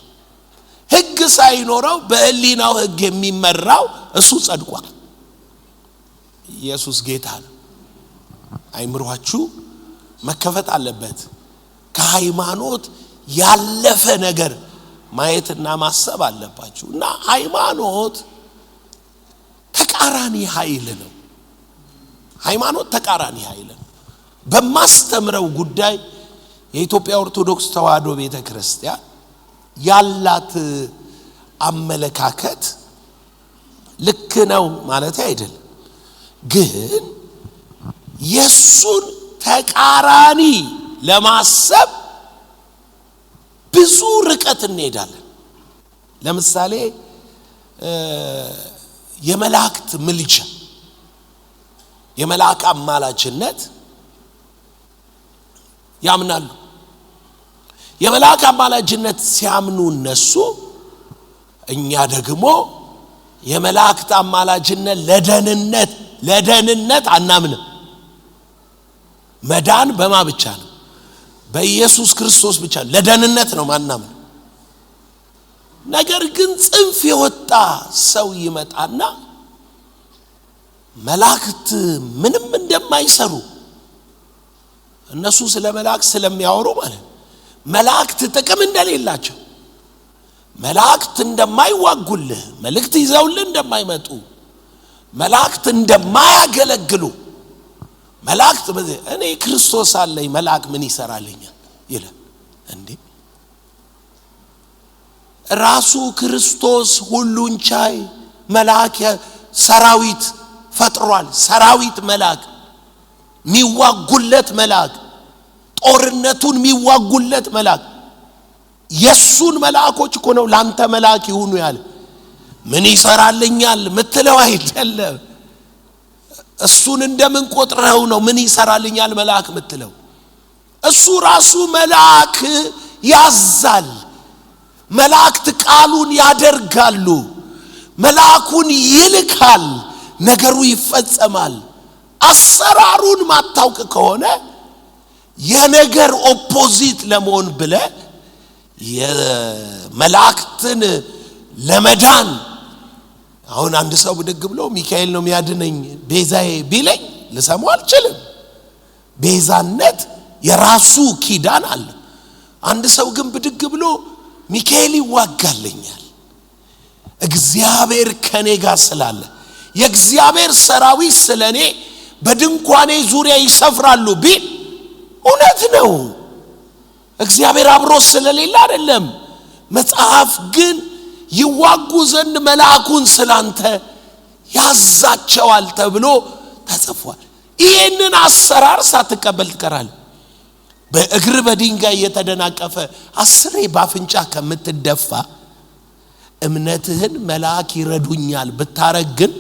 ሕግ ሳይኖረው በህሊናው ሕግ የሚመራው እሱ ጸድቋል። ኢየሱስ ጌታ ነው። አይምሯችሁ መከፈት አለበት። ከሃይማኖት ያለፈ ነገር ማየትና ማሰብ አለባችሁ። እና ሃይማኖት ተቃራኒ ኃይል ነው። ሃይማኖት ተቃራኒ ኃይል ነው። በማስተምረው ጉዳይ የኢትዮጵያ ኦርቶዶክስ ተዋሕዶ ቤተክርስቲያን ያላት አመለካከት ልክ ነው ማለት አይደለም፣ ግን የሱን ተቃራኒ ለማሰብ ብዙ ርቀት እንሄዳለን። ለምሳሌ የመላእክት ምልጃ፣ የመላእክ አማላጅነት ያምናሉ። የመላእክ አማላጅነት ሲያምኑ እነሱ፣ እኛ ደግሞ የመላእክት አማላጅነት ለደህንነት አናምንም። መዳን በማ ብቻ ነው? በኢየሱስ ክርስቶስ ብቻ ለደህንነት ነው ማናምን። ነገር ግን ጽንፍ የወጣ ሰው ይመጣና መላእክት ምንም እንደማይሰሩ እነሱ ስለ መላእክት ስለሚያወሩ ማለት መላእክት ጥቅም እንደሌላቸው፣ መላእክት እንደማይዋጉልህ፣ መልእክት ይዘውልህ እንደማይመጡ፣ መላእክት እንደማያገለግሉ፣ መላእክት እኔ ክርስቶስ አለኝ መልአክ ምን ይሰራልኛል ይላል። እንዴ ራሱ ክርስቶስ ሁሉን ቻይ መልአክ ሰራዊት ፈጥሯል። ሰራዊት መልአክ ሚዋጉለት መልአክ ጦርነቱን ሚዋጉለት መልአክ የሱን መልአኮች እኮ ነው ላንተ መልአክ ይሁኑ ያለ። ምን ይሰራልኛል ምትለው አይደለም። እሱን እንደምን ቆጥረው ነው ምን ይሰራልኛል መልአክ ምትለው? እሱ ራሱ መልአክ ያዛል። መላእክት ቃሉን ያደርጋሉ። መልአኩን ይልካል፣ ነገሩ ይፈጸማል። አሰራሩን ማታውቅ ከሆነ የነገር ኦፖዚት ለመሆን ብለ የመላእክትን ለመዳን አሁን አንድ ሰው ብድግ ብሎ ሚካኤል ነው የሚያድነኝ ቤዛዬ ቢለኝ ልሰማው አልችልም። ቤዛነት የራሱ ኪዳን አለ። አንድ ሰው ግን ብድግ ብሎ ሚካኤል ይዋጋልኛል እግዚአብሔር ከኔ ጋር ስላለ የእግዚአብሔር ሰራዊት ስለኔ በድንኳኔ ዙሪያ ይሰፍራሉ ቢል እውነት ነው። እግዚአብሔር አብሮ ስለሌለ አይደለም። መጽሐፍ ግን ይዋጉ ዘንድ መልአኩን ስላንተ ያዛቸዋል ተብሎ ተጽፏል። ይሄንን አሰራር ሳትቀበል ትቀራለህ። በእግር በድንጋይ የተደናቀፈ 10 ባፍንጫ ከምትደፋ እምነትህን መልአክ ይረዱኛል ብታረግን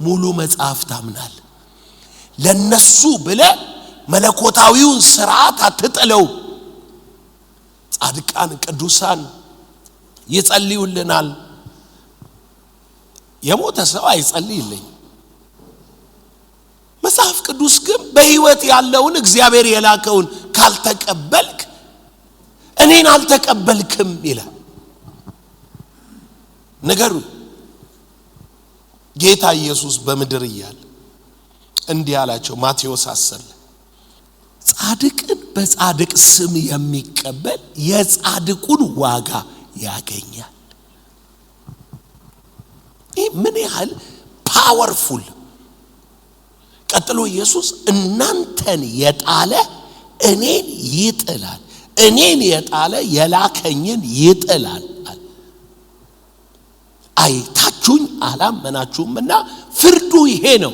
ሙሉ መጽሐፍ ታምናል። ለነሱ ብለ መለኮታዊውን ሥርዓት አትጥለው። ጻድቃን ቅዱሳን ይጸልዩልናል። የሞተ ሰው አይጸልይልኝ። መጽሐፍ ቅዱስ ግን በህይወት ያለውን እግዚአብሔር የላከውን ካልተቀበልክ እኔን አልተቀበልክም ይላል። ነገሩ ጌታ ኢየሱስ በምድር እያለ እንዲህ አላቸው። ማቴዎስ 10 ጻድቅን በጻድቅ ስም የሚቀበል የጻድቁን ዋጋ ያገኛል። ይህ ምን ያህል ፓወርፉል። ቀጥሎ ኢየሱስ እናንተን የጣለ እኔን ይጥላል፣ እኔን የጣለ የላከኝን ይጥላል። አይታችሁኝ አላመናችሁምና ፍርዱ ይሄ ነው፣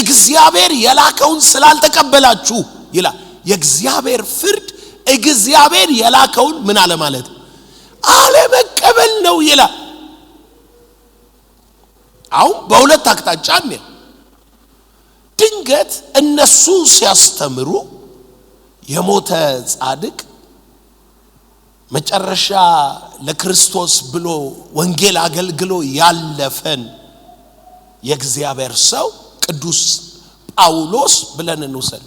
እግዚአብሔር የላከውን ስላልተቀበላችሁ ይላል። የእግዚአብሔር ፍርድ እግዚአብሔር የላከውን ምን አለ ማለት አለመቀበል ነው ይላል። አሁን በሁለት አቅጣጫ ነው። ድንገት እነሱ ሲያስተምሩ የሞተ ጻድቅ መጨረሻ ለክርስቶስ ብሎ ወንጌል አገልግሎ ያለፈን የእግዚአብሔር ሰው ቅዱስ ጳውሎስ ብለን እንውሰድ።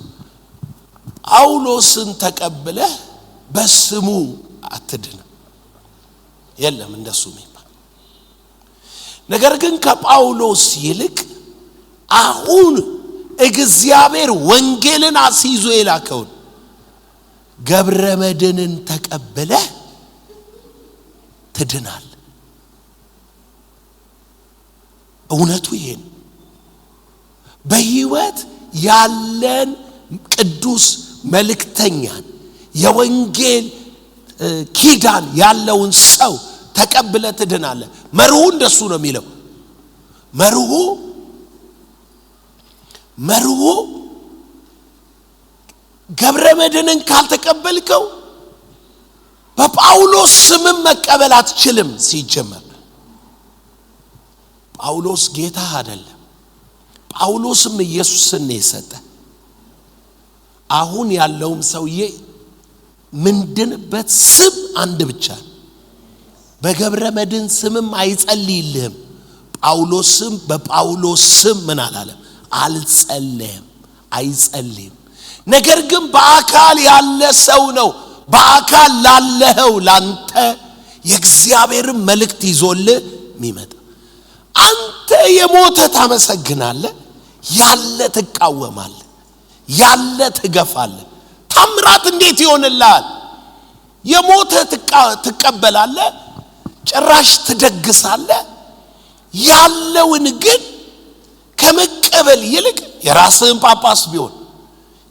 ጳውሎስን ተቀብለህ በስሙ አትድን የለም እንደሱ የሚባል ነገር። ግን ከጳውሎስ ይልቅ አሁን እግዚአብሔር ወንጌልን አስይዞ የላከውን ገብረ መድኅንን ተቀብለህ ትድናል። እውነቱ ይሄን በህይወት ያለን ቅዱስ መልእክተኛን የወንጌል ኪዳን ያለውን ሰው ተቀብለህ ትድናለህ። መርሁ እንደሱ ነው የሚለው። መርሁ ገብረ መድኅንን ካልተቀበልከው በጳውሎስ ስምም መቀበል አትችልም። ሲጀመር ጳውሎስ ጌታ አይደለም። ጳውሎስም ኢየሱስን ነው የሰጠ። አሁን ያለውም ሰውዬ ምንድንበት ስም አንድ ብቻ ነው። በገብረ መድኅን ስምም አይጸልይልህም። ጳውሎስም በጳውሎስ ስም ምን አላለም አልጸለየም፣ አይጸልይም። ነገር ግን በአካል ያለ ሰው ነው። በአካል ላለኸው ላንተ የእግዚአብሔርን መልእክት ይዞልህ የሚመጣ አንተ የሞተ ታመሰግናለህ፣ ያለ ትቃወማለህ፣ ያለ ትገፋለህ። ታምራት እንዴት ይሆንልሃል? የሞተ ትቀበላለህ፣ ጭራሽ ትደግሳለህ። ያለውን ግን ከመቀበል ይልቅ የራስህን ጳጳስ ቢሆን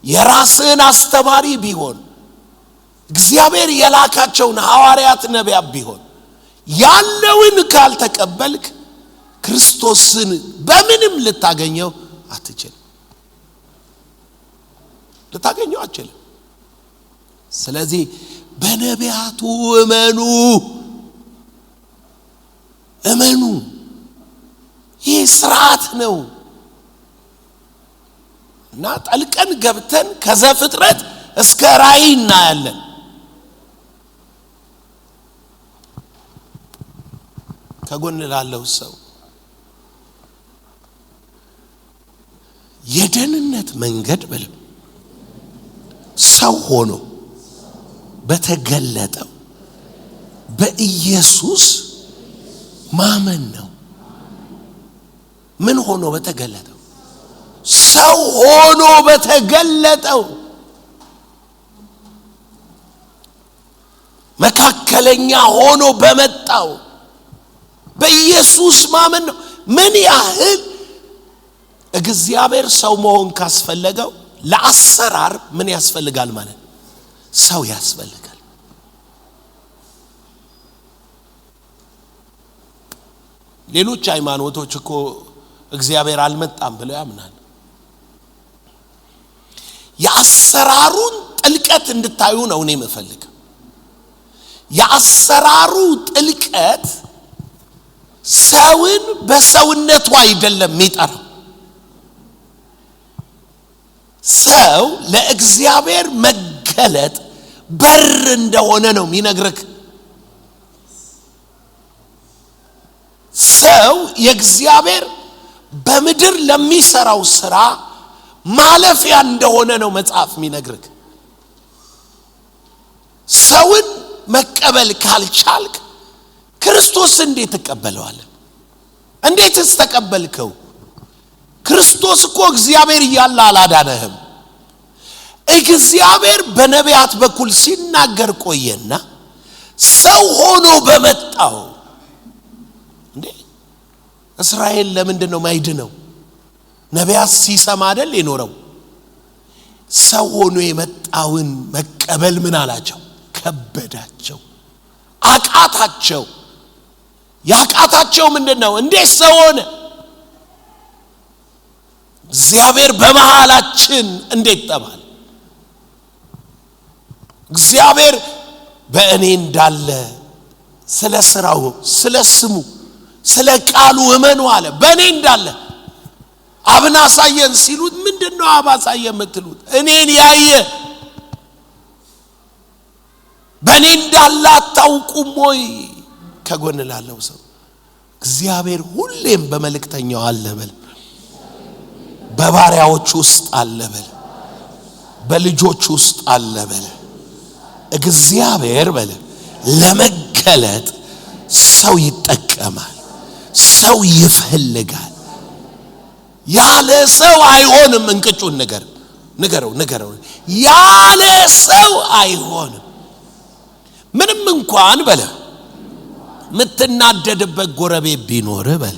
የራስህን አስተማሪ ቢሆን እግዚአብሔር የላካቸውን ሐዋርያት ነቢያት ቢሆን ያለውን ካልተቀበልክ ክርስቶስን በምንም ልታገኘው አትችልም። ልታገኘው አትችልም። ስለዚህ በነቢያቱ እመኑ። ይህ ስርዓት ነው እና ጠልቀን ገብተን ከዘፍጥረት እስከ ራእይ እናያለን። ከጎን ላለው ሰው የደህንነት መንገድ በለው ሰው ሆኖ በተገለጠው በኢየሱስ ማመን ነው። ምን ሆኖ በተገለጠው? ሰው ሆኖ በተገለጠው መካከለኛ ሆኖ በመጣው በኢየሱስ ማመን ነው። ምን ያህል እግዚአብሔር ሰው መሆን ካስፈለገው ለአሰራር ምን ያስፈልጋል ማለት ሰው ያስፈልጋል። ሌሎች ሃይማኖቶች እኮ እግዚአብሔር አልመጣም ብለው ያምናል። የአሰራሩን ጥልቀት እንድታዩ ነው እኔ የምፈልገው። የአሰራሩ ጥልቀት ሰውን በሰውነቱ አይደለም የሚጠራው። ሰው ለእግዚአብሔር መገለጥ በር እንደሆነ ነው የሚነግርህ። ሰው የእግዚአብሔር በምድር ለሚሰራው ስራ ማለፊያ እንደሆነ ነው መጽሐፍ የሚነግርህ። ሰውን መቀበል ካልቻልክ ክርስቶስ እንዴት ተቀበለዋለህ? እንዴትስ ተቀበልከው? ክርስቶስ እኮ እግዚአብሔር እያለ አላዳነህም። እግዚአብሔር በነቢያት በኩል ሲናገር ቆየና ሰው ሆኖ በመጣው እንዴ እስራኤል ለምንድን ነው ማይድነው? ነቢያት ሲሰማ አይደል የኖረው? ሰው ሆኖ የመጣውን መቀበል ምን አላቸው? ከበዳቸው፣ አቃታቸው። ያቃታቸው ምንድነው? እንዴት ሰው ሆነ? እግዚአብሔር በመሃላችን እንዴት ተባለ? እግዚአብሔር በእኔ እንዳለ ስለ ስራው፣ ስለ ስሙ፣ ስለ ቃሉ እመኑ አለ። በእኔ እንዳለ አብን አሳየን ሲሉት ምንድነው አብ አሳየን የምትሉት? እኔን ያየ በእኔ እንዳለ አታውቁም ወይ? ከጎን ላለው ሰው እግዚአብሔር ሁሌም በመልእክተኛው አለ በል፣ በባሪያዎች ውስጥ አለ በል፣ በልጆች ውስጥ አለ በል። እግዚአብሔር በል ለመገለጥ ሰው ይጠቀማል፣ ሰው ይፈልጋል። ያለ ሰው አይሆንም። እንቅጩን ንገረው። ያለ ሰው አይሆንም። ምንም እንኳን በለ ምትናደድበት ጎረቤት ቢኖር በል፣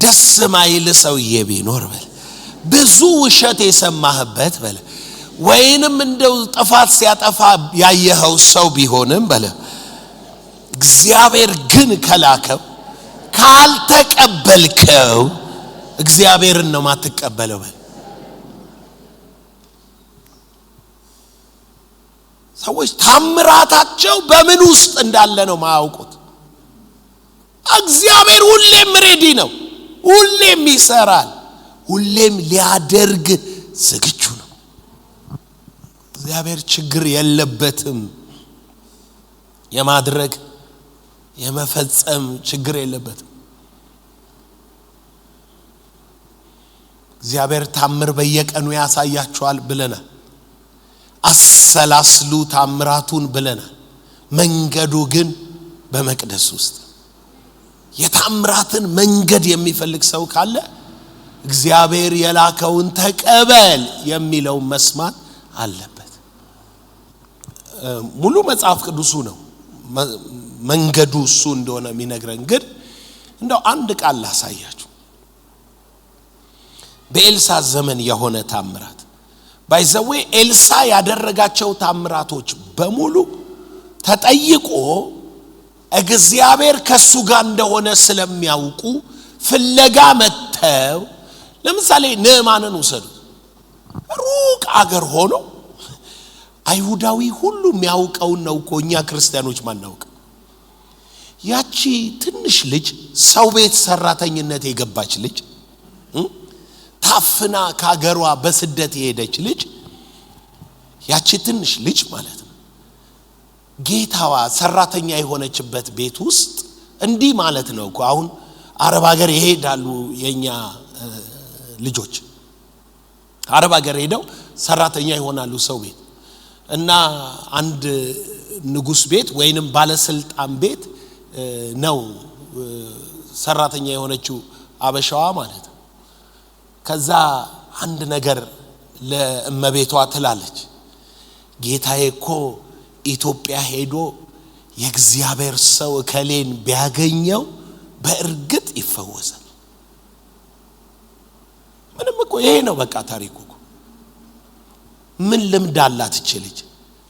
ደስ ማይል ሰውዬ ቢኖር በል፣ ብዙ ውሸት የሰማህበት በል፣ ወይንም እንደው ጥፋት ሲያጠፋ ያየኸው ሰው ቢሆንም በለ፣ እግዚአብሔር ግን ከላከው ካልተቀበልከው እግዚአብሔርን ነው ማትቀበለው በል። ሰዎች ታምራታቸው በምን ውስጥ እንዳለ ነው ማያውቁት። እግዚአብሔር ሁሌም ሬዲ ነው፣ ሁሌም ይሰራል፣ ሁሌም ሊያደርግ ዝግጁ ነው። እግዚአብሔር ችግር የለበትም። የማድረግ የመፈጸም ችግር የለበትም። እግዚአብሔር ታምር በየቀኑ ያሳያቸዋል ብለናል። አሰላስሉ ታምራቱን ብለናል። መንገዱ ግን በመቅደስ ውስጥ የታምራትን መንገድ የሚፈልግ ሰው ካለ እግዚአብሔር የላከውን ተቀበል የሚለው መስማት አለበት። ሙሉ መጽሐፍ ቅዱሱ ነው መንገዱ እሱ እንደሆነ የሚነግረን። ግን እንደው አንድ ቃል ላሳያችሁ። በኤልሳ ዘመን የሆነ ታምራት ባይዘዌ ኤልሳ ያደረጋቸው ታምራቶች በሙሉ ተጠይቆ እግዚአብሔር ከሱ ጋር እንደሆነ ስለሚያውቁ ፍለጋ መተው ለምሳሌ ንዕማንን ውሰዱ ሩቅ አገር ሆኖ አይሁዳዊ ሁሉ የሚያውቀው ነው እኮ እኛ ክርስቲያኖች ማናውቅ ያቺ ትንሽ ልጅ ሰው ቤት ሰራተኝነት የገባች ልጅ ታፍና ካገሯ በስደት የሄደች ልጅ ያቺ ትንሽ ልጅ ማለት ነው ጌታዋ ሰራተኛ የሆነችበት ቤት ውስጥ እንዲህ ማለት ነው እኮ አሁን አረብ ሀገር ይሄዳሉ የኛ ልጆች አረብ ሀገር ሄደው ሰራተኛ ይሆናሉ ሰው ቤት እና አንድ ንጉስ ቤት ወይንም ባለስልጣን ቤት ነው ሰራተኛ የሆነችው አበሻዋ ማለት ነው ከዛ አንድ ነገር ለእመቤቷ ትላለች ጌታዬ እኮ ኢትዮጵያ ሄዶ የእግዚአብሔር ሰው ከሌን ቢያገኘው በእርግጥ ይፈወሳል ምንም እኮ ይሄ ነው በቃ ታሪኩ ምን ልምድ አላት እቺ ልጅ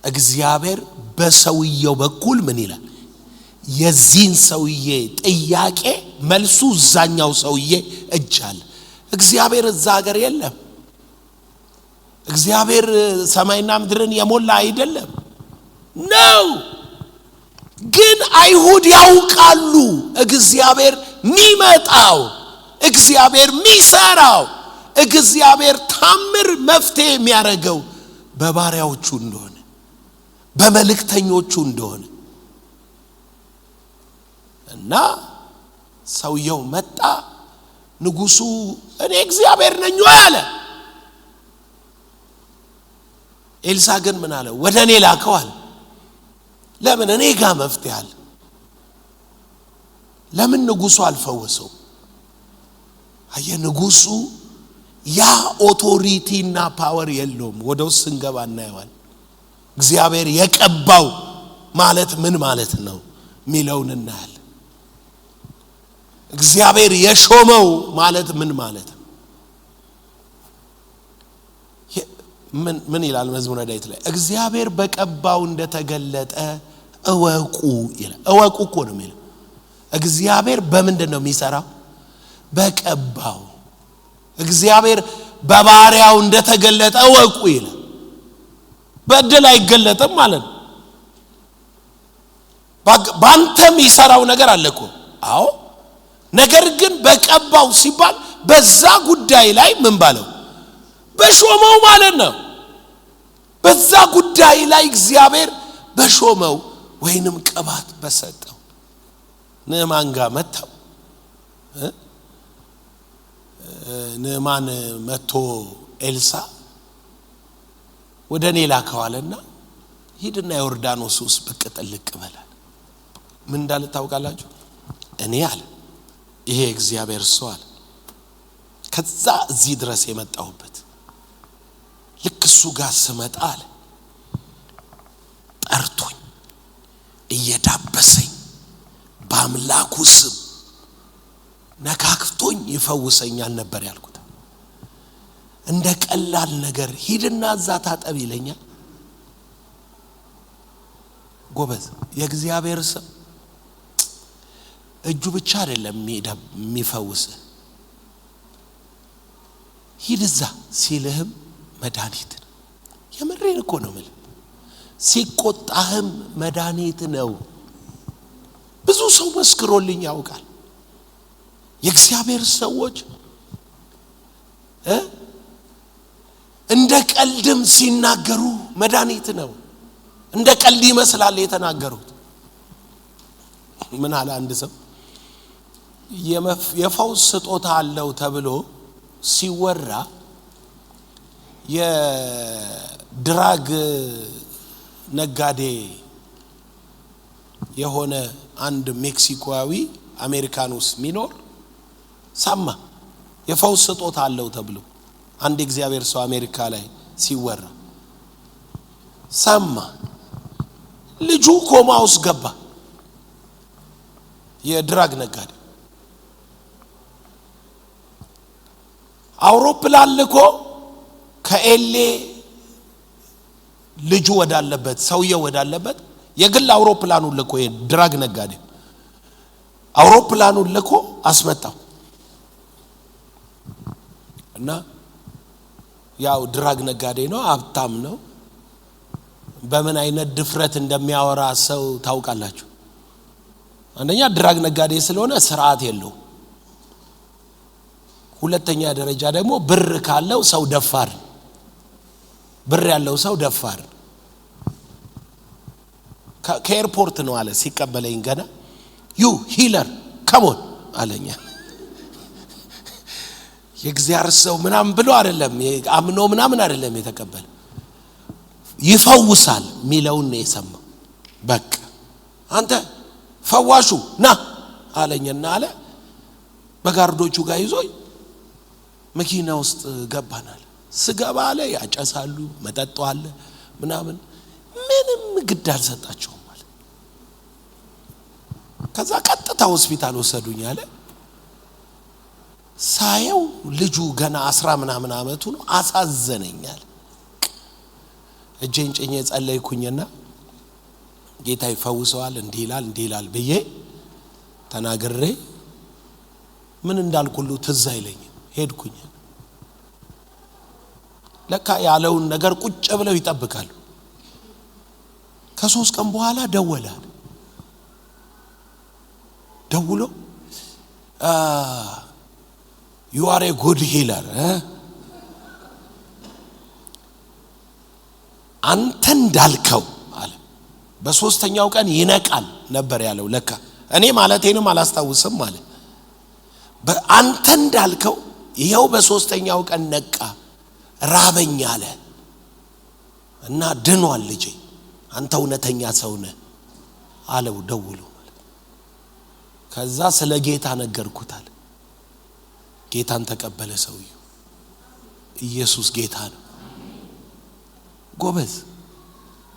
እግዚአብሔር በሰውየው በኩል ምን ይላል የዚህን ሰውዬ ጥያቄ መልሱ ዛኛው ሰውዬ እጃል እግዚአብሔር እዛ ሀገር የለም እግዚአብሔር ሰማይና ምድርን የሞላ አይደለም ነው ግን አይሁድ ያውቃሉ እግዚአብሔር ሚመጣው እግዚአብሔር ሚሰራው እግዚአብሔር ታምር መፍትሄ የሚያረጋው በባሪያዎቹ እንደሆነ በመልእክተኞቹ እንደሆነ እና ሰውየው መጣ ንጉሱ እኔ እግዚአብሔር ነኝ አለ ኤልሳ ግን ምን አለ ወደኔ ላከዋል ለምን እኔ ጋር መፍትሄ አለ ለምን ንጉሱ አልፈወሰው አየ ንጉሱ ያ ኦቶሪቲና ፓወር የለውም ወደው ስንገባ እናየዋል እግዚአብሔር የቀባው ማለት ምን ማለት ነው ሚለውን እናያለን እግዚአብሔር የሾመው ማለት ምን ማለት ነው ምን ይላል መዝሙረ ዳዊት ላይ እግዚአብሔር በቀባው እንደተገለጠ እወቁ ይላል እወቁ እኮ ነው የሚለው እግዚአብሔር በምንድነው የሚሰራው በቀባው እግዚአብሔር በባሪያው እንደተገለጠ እወቁ ይላል በእድል አይገለጥም ማለት ነው ባንተም ይሰራው ነገር አለ እኮ አዎ ነገር ግን በቀባው ሲባል በዛ ጉዳይ ላይ ምን ባለው በሾመው ማለት ነው በዛ ጉዳይ ላይ እግዚአብሔር በሾመው ወይንም ቅባት በሰጠው ንዕማን ጋር መጣው ንዕማን መጥቶ ኤልሳ ወደኔ ላከዋልና ሂድና ዮርዳኖስ ውስጥ ብቅ ጥልቅ በላል ምን እንዳለ ታውቃላችሁ እኔ አለ ይሄ እግዚአብሔር ሰው አለ ከዛ እዚህ ድረስ የመጣሁበት ልክ እሱ ጋር ስመጣ አለ ጠርቶኝ እየዳበሰኝ በአምላኩ ስም ነካክቶኝ ይፈውሰኛል ነበር ያልኩት እንደ ቀላል ነገር ሂድና እዛ ታጠብ ይለኛል ጎበዝ የእግዚአብሔር ሰው እጁ ብቻ አይደለም የሚፈውስ ሂድ እዛ ሲልህም መድኃኒት ነው የምሬን እኮ ነው ማለት ሲቆጣህም መድኃኒት ነው ብዙ ሰው መስክሮልኝ ያውቃል የእግዚአብሔር ሰዎች እንደ ቀልድም ሲናገሩ መድኃኒት ነው እንደ ቀልድ ይመስላል የተናገሩት ምን አለ አንድ ሰው የፈውስ ስጦታ አለው ተብሎ ሲወራ የድራግ ነጋዴ የሆነ አንድ ሜክሲኮዊ አሜሪካኖስ ሚኖር ሰማ የፈውስ ስጦታ አለው ተብሎ አንድ እግዚአብሔር ሰው አሜሪካ ላይ ሲወራ ሰማ ልጁ ኮማ ውስጥ ገባ የድራግ ነጋዴ አውሮፕላን ልኮ ከኤሌ ልጁ ወዳለበት ሰውየው ወዳለበት የግል አውሮፕላኑ ልኮ የድራግ ነጋዴ አውሮፕላኑን ልኮ አስመጣው እና ያው ድራግ ነጋዴ ነው፣ ሀብታም ነው። በምን አይነት ድፍረት እንደሚያወራ ሰው ታውቃላችሁ? አንደኛ ድራግ ነጋዴ ስለሆነ ስርዓት የለው። ሁለተኛ ደረጃ ደግሞ ብር ካለው ሰው ደፋር፣ ብር ያለው ሰው ደፋር። ከኤርፖርት ነው አለ ሲቀበለኝ ገና ዩ ሂለር ካሞን አለኛ። የእግዚአብሔር ሰው ምናምን ብሎ አይደለም አምኖ ምናምን አይደለም የተቀበለ፣ ይፈውሳል ሚለውን ነው የሰማው። በቃ አንተ ፈዋሹ ና አለኝና አለ በጋርዶቹ ጋር ይዞኝ መኪና ውስጥ ገባናል። ስገባ አለ ያጨሳሉ፣ መጠጡ አለ ምናምን፣ ምንም ግድ አልሰጣቸውም አለ። ከዛ ቀጥታ ሆስፒታል ወሰዱኝ አለ። ሳየው ልጁ ገና 10 ምናምን አመቱ ነው። አሳዘነኛል። እጄን ጭኜ ጸለይኩኝና ጌታ ይፈውሰዋል እንዲላል ብዬ ተናግሬ ምን እንዳልኩሉ ትዝ አይለኝም። ሄድኩኝ። ለካ ያለውን ነገር ቁጭ ብለው ይጠብቃሉ። ከ3 ቀን በኋላ ደወላል። ደውሎ you are a good healer አንተ እንዳልከው አለ። በ3ኛው ቀን ይነቃል ነበር ያለው። ለካ እኔ ማለቴንም አላስታውስም አለ። በአንተ እንዳልከው ይሄው በ3ኛው ቀን ነቃ፣ ራበኝ አለ እና ድኗል ልጄ፣ አንተ እውነተኛ ሰው ነህ አለው ደውሎ። ከዛ ስለ ጌታ ነገርኩታል። ጌታን ተቀበለ ሰውየው። ኢየሱስ ጌታ ነው። ጎበዝ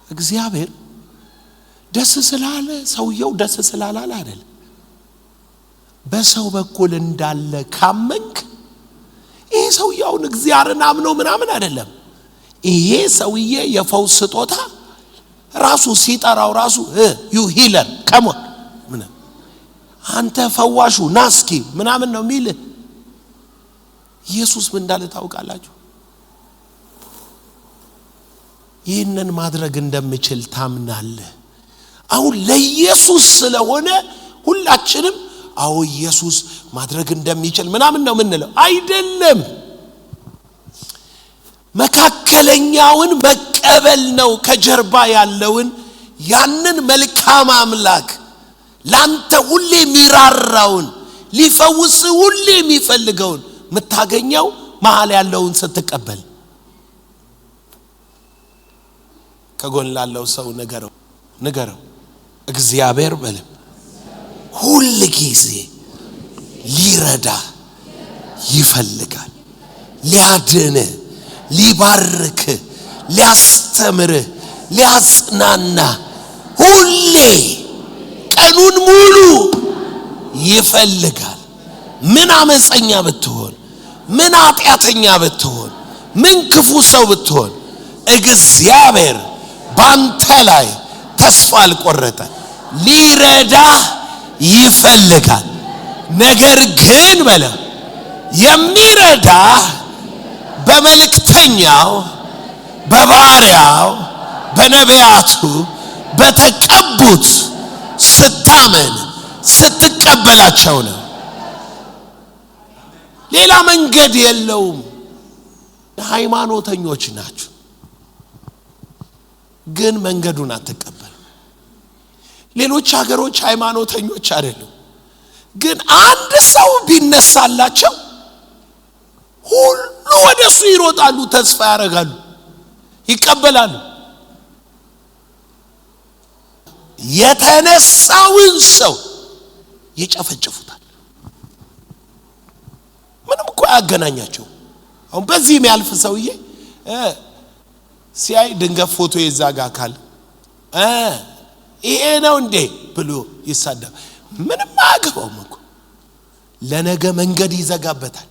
እግዚአብሔር ደስ ስላለ ሰውየው ደስ ስላላለ አይደል፣ በሰው በኩል እንዳለ ካመንክ ይሄ ሰውየውን እግዚአብሔርን አምኖ ምናምን አይደለም። ይሄ ሰውዬ የፈውስ ስጦታ ራሱ ሲጠራው ራሱ ዩ ሂለር ካሞን ምን አንተ ፈዋሹ ናስኪ ምናምን ነው የሚል። ኢየሱስ ምን እንዳለ ታውቃላችሁ? ይህንን ማድረግ እንደምችል ታምናለህ? አሁን ለኢየሱስ ስለሆነ ሁላችንም አዎ ኢየሱስ ማድረግ እንደሚችል ምናምን ነው ምንለው አይደለም። መካከለኛውን መቀበል ነው። ከጀርባ ያለውን ያንን መልካም አምላክ ላንተ ሁሌ የሚራራውን ሊፈውስ ሁሌ የሚፈልገውን ምታገኘው መሃል ያለውን ስትቀበል። ከጎን ላለው ሰው ንገረው እግዚአብሔር በለም ሁሉ ጊዜ ሊረዳ ይፈልጋል፣ ሊያድን፣ ሊባርክ፣ ሊያስተምር፣ ሊያጽናና ሁሌ ቀኑን ሙሉ ይፈልጋል። ምን አመፀኛ ብትሆን፣ ምን ኃጢአተኛ ብትሆን፣ ምን ክፉ ሰው ብትሆን እግዚአብሔር ባንተ ላይ ተስፋ አልቆረጠ፣ ሊረዳ ይፈልጋል። ነገር ግን በለው የሚረዳ በመልእክተኛው በባሪያው በነቢያቱ በተቀቡት ስታመን ስትቀበላቸው ነው። ሌላ መንገድ የለውም። ሃይማኖተኞች ናችሁ ግን መንገዱን አትቀበሉ። ሌሎች ሀገሮች ሃይማኖተኞች አይደሉም ግን አንድ ሰው ቢነሳላቸው ሁሉ ወደሱ ይሮጣሉ፣ ተስፋ ያደርጋሉ፣ ይቀበላሉ። የተነሳውን ሰው ይጨፈጭፉታል። ምንም እኮ ያገናኛቸው። አሁን በዚህ የሚያልፍ ሰውዬ ሲያይ ድንገት ፎቶ የዛጋ አካል ይሄ ነው እንዴ ብሎ ይሳደብ። ምንም አያገባውም እኮ ለነገ መንገድ ይዘጋበታል።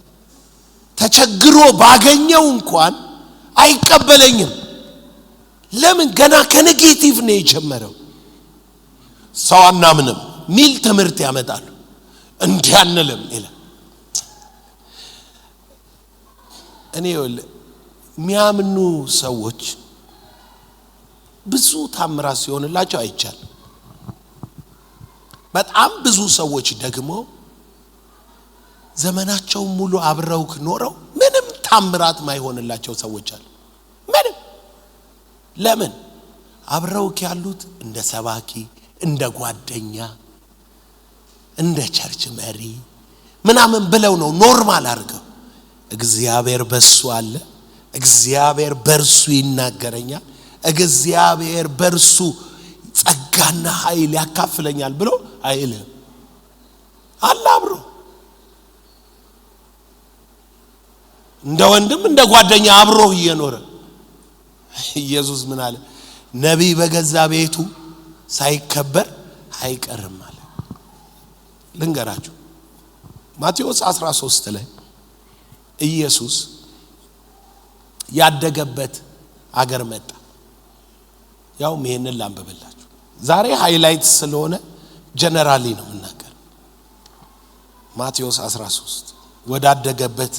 ተቸግሮ ባገኘው እንኳን አይቀበለኝም። ለምን? ገና ከኔጌቲቭ ነው የጀመረው። ሰው አናምንም ሚል ትምህርት ያመጣሉ። እንዲያንልም ይላል። እኔ የሚያምኑ ሰዎች ብዙ ታምራት ሲሆንላቸው አይቻል። በጣም ብዙ ሰዎች ደግሞ ዘመናቸው ሙሉ አብረውክ ኖረው ምንም ታምራት ማይሆንላቸው ሰዎች አሉ። ምንም ለምን? አብረውክ ያሉት እንደ ሰባኪ፣ እንደ ጓደኛ፣ እንደ ቸርች መሪ ምናምን ብለው ነው ኖርማል አድርገው። እግዚአብሔር በሱ አለ፣ እግዚአብሔር በርሱ ይናገረኛል፣ እግዚአብሔር በርሱ ጸጋና ኃይል ያካፍለኛል ብሎ አይልም። አለ አብሮ እንደ ወንድም እንደ ጓደኛ አብሮ እየኖረ ኢየሱስ ምን አለ? ነቢይ በገዛ ቤቱ ሳይከበር አይቀርም አለ። ልንገራችሁ ማቴዎስ 13 ላይ ኢየሱስ ያደገበት አገር መጣ። ያው ይሄንን ላንብብላችሁ ዛሬ ሃይላይት ስለሆነ ጀነራሊ ነው የምናገር። ማቴዎስ 13 ወዳደገበት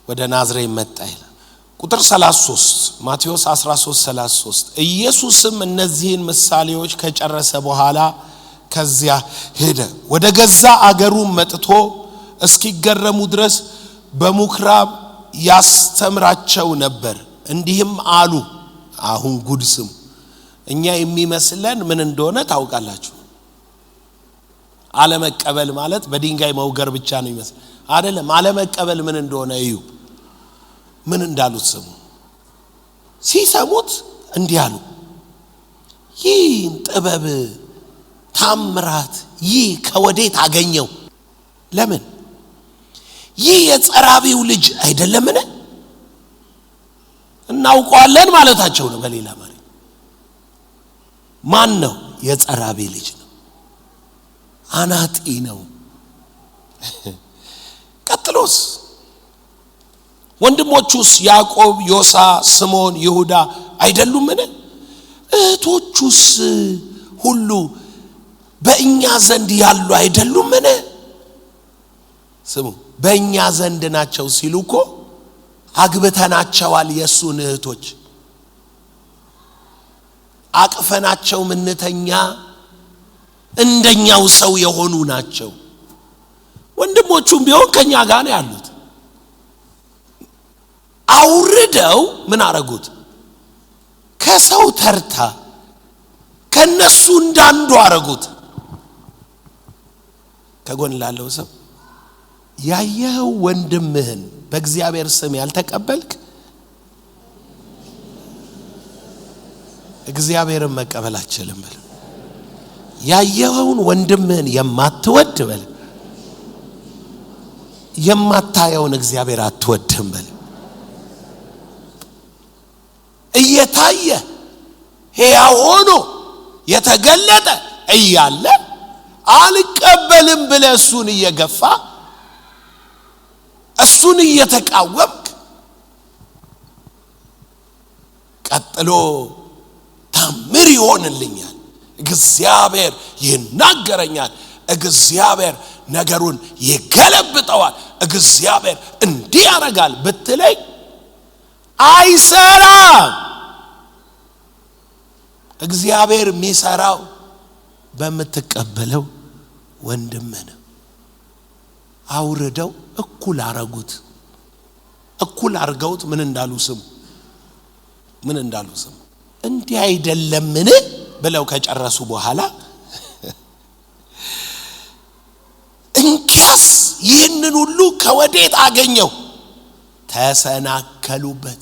ወደ ናዝሬት መጣ ይላል። ቁጥር 33 ማቴዎስ 13:33 ኢየሱስም እነዚህን ምሳሌዎች ከጨረሰ በኋላ ከዚያ ሄደ። ወደ ገዛ አገሩ መጥቶ እስኪገረሙ ድረስ በምኩራብ ያስተምራቸው ነበር። እንዲህም አሉ። አሁን ጉድ ስሙ። እኛ የሚመስለን ምን እንደሆነ ታውቃላችሁ? አለመቀበል ማለት በድንጋይ መውገር ብቻ ነው ይመስል አይደለም። አለመቀበል ምን እንደሆነ እዩ። ምን እንዳሉት ስሙ። ሲሰሙት እንዲህ አሉ፣ ይህ ጥበብ ታምራት ይህ ከወዴት አገኘው? ለምን? ይህ የጸራቢው ልጅ አይደለምን? እናውቀዋለን ማለታቸው ነው። በሌላ ማለት ማን ነው? የጸራቢ ልጅ ነው፣ አናጢ ነው። ቀጥሎስ ወንድሞቹስ ያዕቆብ፣ ዮሳ፣ ስምዖን፣ ይሁዳ አይደሉምን? እህቶቹስ ሁሉ በእኛ ዘንድ ያሉ አይደሉምን? ስሙ፣ በእኛ ዘንድ ናቸው ሲሉ እኮ አግብተናቸዋል። የሱን እህቶች አቅፈናቸው ምንተኛ እንደኛው ሰው የሆኑ ናቸው። ወንድሞቹም ቢሆን ከኛ ጋር ነው ያሉት። አውርደው ምን አረጉት? ከሰው ተርታ ከነሱ እንዳንዱ አረጉት። ከጎን ላለው ሰው ያየኸው ወንድምህን በእግዚአብሔር ስም ያልተቀበልክ እግዚአብሔርን መቀበል አትችልም በል። ያየኸውን ወንድምህን የማትወድ በል የማታየውን እግዚአብሔር አትወድም በል። እየታየ ሕያው ሆኖ የተገለጠ እያለ አልቀበልም ብለህ እሱን እየገፋ እሱን እየተቃወምክ ቀጥሎ ታምር ይሆንልኛል፣ እግዚአብሔር ይናገረኛል፣ እግዚአብሔር ነገሩን ይገለብጠዋል፣ እግዚአብሔር እንዲህ ያደርጋል ብትለኝ አይሰራም። እግዚአብሔር የሚሰራው በምትቀበለው ወንድምህ ነው። አውርደው እኩል አረጉት። እኩል አርገውት ምን እንዳሉ ስሙ። ምን እንዳሉ ስሙ። እንዲህ አይደለምን ብለው ከጨረሱ በኋላ እንኪያስ ይህንን ሁሉ ከወዴት አገኘው? ተሰናከሉበት።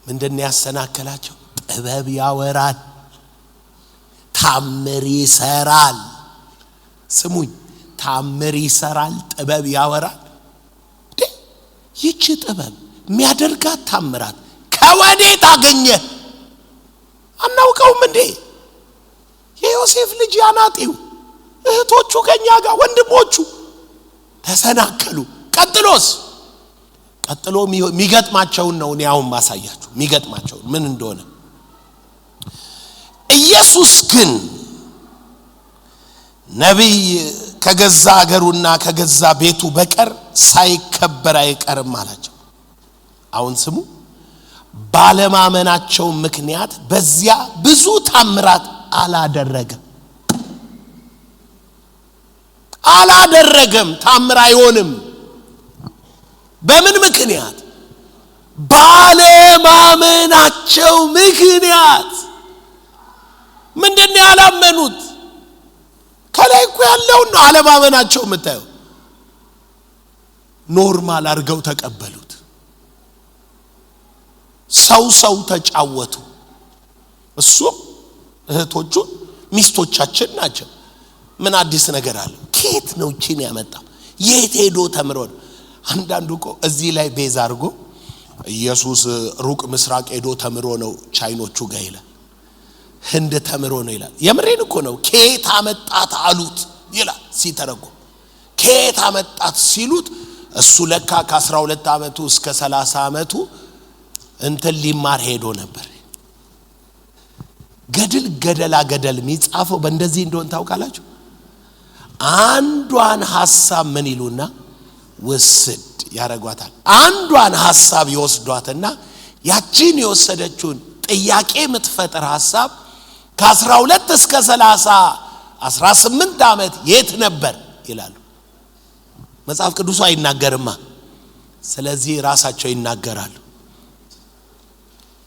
ምንድነው ያሰናከላቸው? ጥበብ ያወራል፣ ታምር ይሰራል። ስሙኝ፣ ታምር ይሰራል፣ ጥበብ ያወራል። ይቺ ጥበብ የሚያደርጋት ታምራት ከወዴት አገኘ? አናውቀውም እንዴ? የዮሴፍ ልጅ ያናጢው እህቶቹ ከኛ ጋር ወንድሞቹ ተሰናከሉ። ቀጥሎስ? ቀጥሎ የሚገጥማቸውን ነው እኔ አሁን ማሳያችሁ። የሚገጥማቸው ምን እንደሆነ። ኢየሱስ ግን ነቢይ ከገዛ ሀገሩና ከገዛ ቤቱ በቀር ሳይከበር አይቀርም አላቸው። አሁን ስሙ። ባለማመናቸው ምክንያት በዚያ ብዙ ታምራት አላደረገም። ታምር አይሆንም። በምን ምክንያት? ባለማመናቸው ምክንያት። ምንድነው ያላመኑት? ከላይ እኮ ያለውን ነው አለማመናቸው የምታየው። ኖርማል አድርገው ተቀበሉት። ሰው ተጫወቱ። እሱም እህቶቹ ሚስቶቻችን ናቸው። ምን አዲስ ነገር አለ? ከየት ነው ቺን ያመጣው? የት ሄዶ ተምሮ ነው? አንዳንዱ እኮ እዚህ ላይ ቤዛ አድርጎ ኢየሱስ ሩቅ ምስራቅ ሄዶ ተምሮ ነው ቻይኖቹ ጋር ይላል። ህንድ ተምሮ ነው ይላል። የምሬን እኮ ነው። ከየት አመጣት አሉት ይላል ሲተረጎም። ከየት አመጣት ሲሉት እሱ ለካ ከ12 አመቱ እስከ 30 አመቱ እንትን ሊማር ሄዶ ነበር። ገደል የሚጻፈው በእንደዚህ እንደሆነ ታውቃላችሁ። አንዷን ሐሳብ ምን ይሉና ወስድ ያረጋታል። አንዷን ሐሳብ ይወስዷትና ያቺን የወሰደችውን ጥያቄ የምትፈጥር ሐሳብ ከ12 እስከ 30 18 አመት የት ነበር ይላሉ። መጽሐፍ ቅዱስ አይናገርማ። ስለዚህ ራሳቸው ይናገራሉ።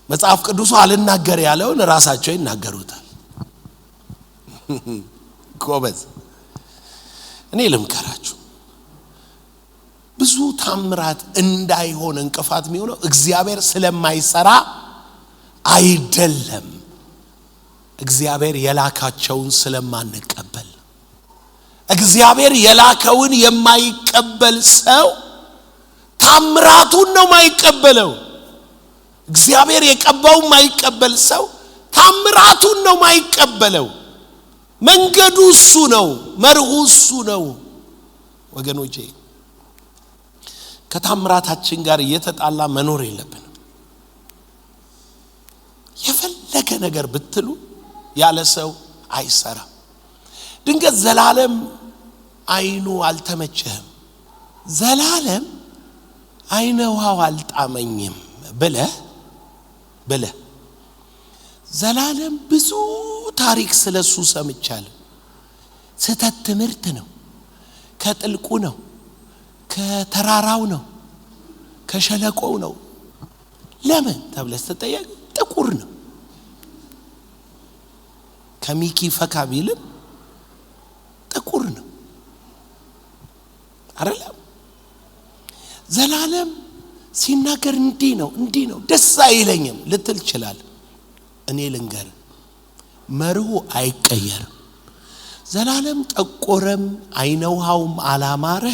መጽሐፍ ቅዱስ አልናገር ያለውን ራሳቸው ይናገሩታል። ጎበዝ። እኔ ልምከራችሁ፣ ብዙ ታምራት እንዳይሆን እንቅፋት የሚሆነው እግዚአብሔር ስለማይሰራ አይደለም፣ እግዚአብሔር የላካቸውን ስለማንቀበል። እግዚአብሔር የላከውን የማይቀበል ሰው ታምራቱን ነው የማይቀበለው። እግዚአብሔር የቀባው የማይቀበል ሰው ታምራቱን ነው የማይቀበለው። መንገዱ እሱ ነው፣ መርሁ እሱ ነው። ወገኖቼ ከታምራታችን ጋር እየተጣላ መኖር የለብንም። የፈለገ ነገር ብትሉ ያለ ሰው አይሰራም። ድንገት ዘላለም አይኑ አልተመቸህም፣ ዘላለም አይነውሃው አልጣመኝም ብለህ ዘላለም ብዙ ታሪክ ስለሱ ሰምቻለሁ። ስተት ትምህርት ነው፣ ከጥልቁ ነው፣ ከተራራው ነው፣ ከሸለቆው ነው። ለምን ተብለህ ስትጠየቅ ጥቁር ነው። ከሚኪ ፈካ ቢልም ጥቁር ነው አይደለም። ዘላለም ሲናገር እንዲህ ነው ደስ አይለኝም ልትል ይችላል። እኔ ልንገር፣ መርሁ አይቀየርም። ዘላለም ጠቆረም አይነውሃውም አላማረ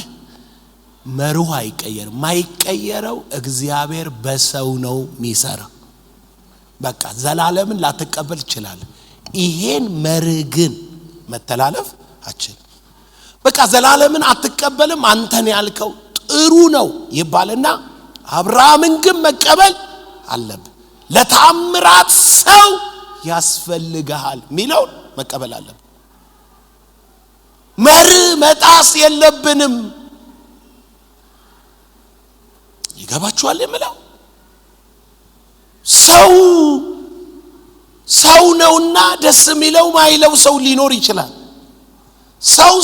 መርሁ አይቀየርም። ማይቀየረው እግዚአብሔር በሰው ነው የሚሰራው። በቃ ዘላለምን ላትቀበል ይችላል። ይሄን መርህ ግን መተላለፍ አችል። በቃ ዘላለምን አትቀበልም፣ አንተን ያልከው ጥሩ ነው ይባልና አብርሃምን ግን መቀበል አለብህ። ለታምራት ሰው ያስፈልጋል ሚለውን መቀበል አለብህ። መርህ መጣስ የለብንም። ይገባችኋል የምለው? ሰው ነውና ደስ የሚለው ማይለው ሰው ሊኖር ይችላል።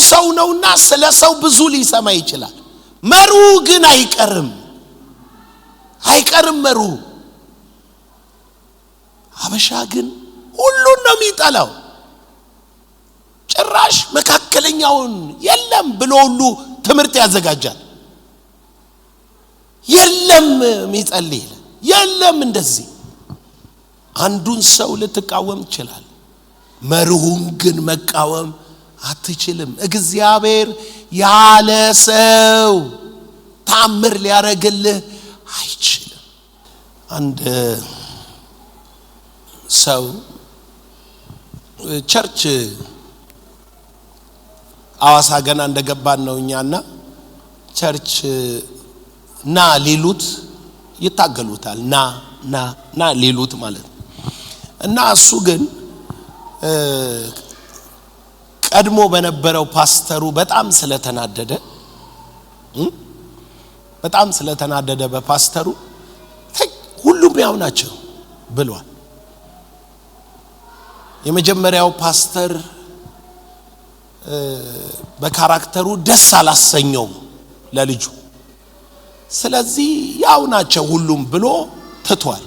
ሰው ነውና ስለ ሰው ብዙ ሊሰማ ይችላል። መርሁ ግን አይቀርም መርሁ። አበሻ ግን ሁሉን ነው የሚጠላው። ጭራሽ መካከለኛውን የለም ብሎ ሁሉ ትምህርት ያዘጋጃል። የለም የሚጸልይ የለም። እንደዚህ አንዱን ሰው ልትቃወም ይችላል፣ መርሁን ግን መቃወም አትችልም። እግዚአብሔር ያለ ሰው ታምር ሊያረግልህ አይችልም። አንድ ሰው ቸርች አዋሳ ገና እንደገባን ነው እኛና ቸርች ና ሊሉት ይታገሉታል። ና ሊሉት ማለት ነው። እና እሱ ግን ቀድሞ በነበረው ፓስተሩ በጣም ስለተናደደ በፓስተሩ ሁሉም ያው ናቸው ብሏል። የመጀመሪያው ፓስተር በካራክተሩ ደስ አላሰኘው ለልጁ። ስለዚህ ያው ናቸው ሁሉም ብሎ ትቷል።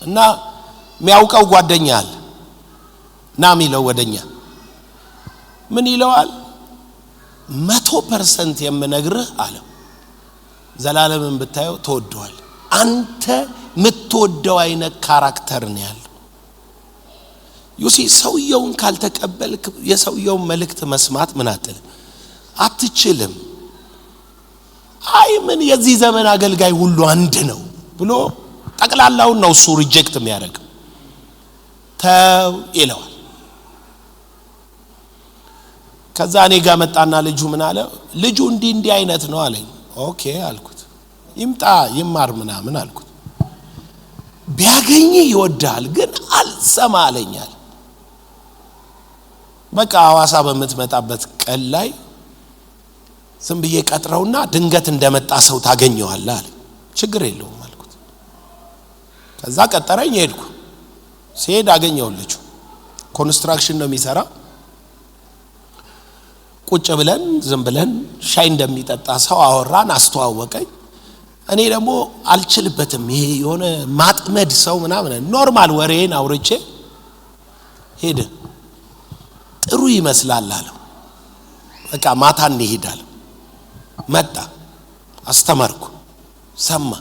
እና የሚያውቀው ጓደኛ አለ ና ሚለው ወደኛ ምን ይለዋል? 100% የምነግርህ አለው ዘላለምን ብታየው ተወደዋል። አንተ የምትወደው አይነት ካራክተር ነው ያለው። ዩሲ ሰውየውን ካልተቀበልክ የሰውየውን መልእክት መስማት ምን አትችልም። አይ ምን የዚህ ዘመን አገልጋይ ሁሉ አንድ ነው ብሎ ጠቅላላውን ነው እሱ ሪጀክት የሚያደርግ ተው ይለዋል። ከዛ እኔ ጋር መጣና ልጁ ምን አለ? ልጁ እንዲህ አይነት ነው አለኝ። ኦኬ አልኩት። ይምጣ ይማር ምናምን አልኩት። ቢያገኝ ይወዳል ግን አልሰማ አለኛል። በቃ ሐዋሳ በመትመጣበት ቀን ላይ ዝም ብዬ ቀጥረውና ድንገት እንደመጣ ሰው ታገኘዋለህ አለ። ችግር የለውም አልኩት። ከዛ ቀጠረኝ ሄድኩ። ሲሄድ አገኘው ልጁ ኮንስትራክሽን ነው የሚሰራ። ቁጭ ብለን ዝም ብለን ሻይ እንደሚጠጣ ሰው አወራን፣ አስተዋወቀኝ። እኔ ደግሞ አልችልበትም ይሄ የሆነ ማጥመድ ሰው ምናምን ኖርማል ወሬን አውርቼ ሄደ። ጥሩ ይመስላል አለው። በቃ ማታ እንሄዳለን። መጣ፣ አስተማርኩ፣ ሰማ።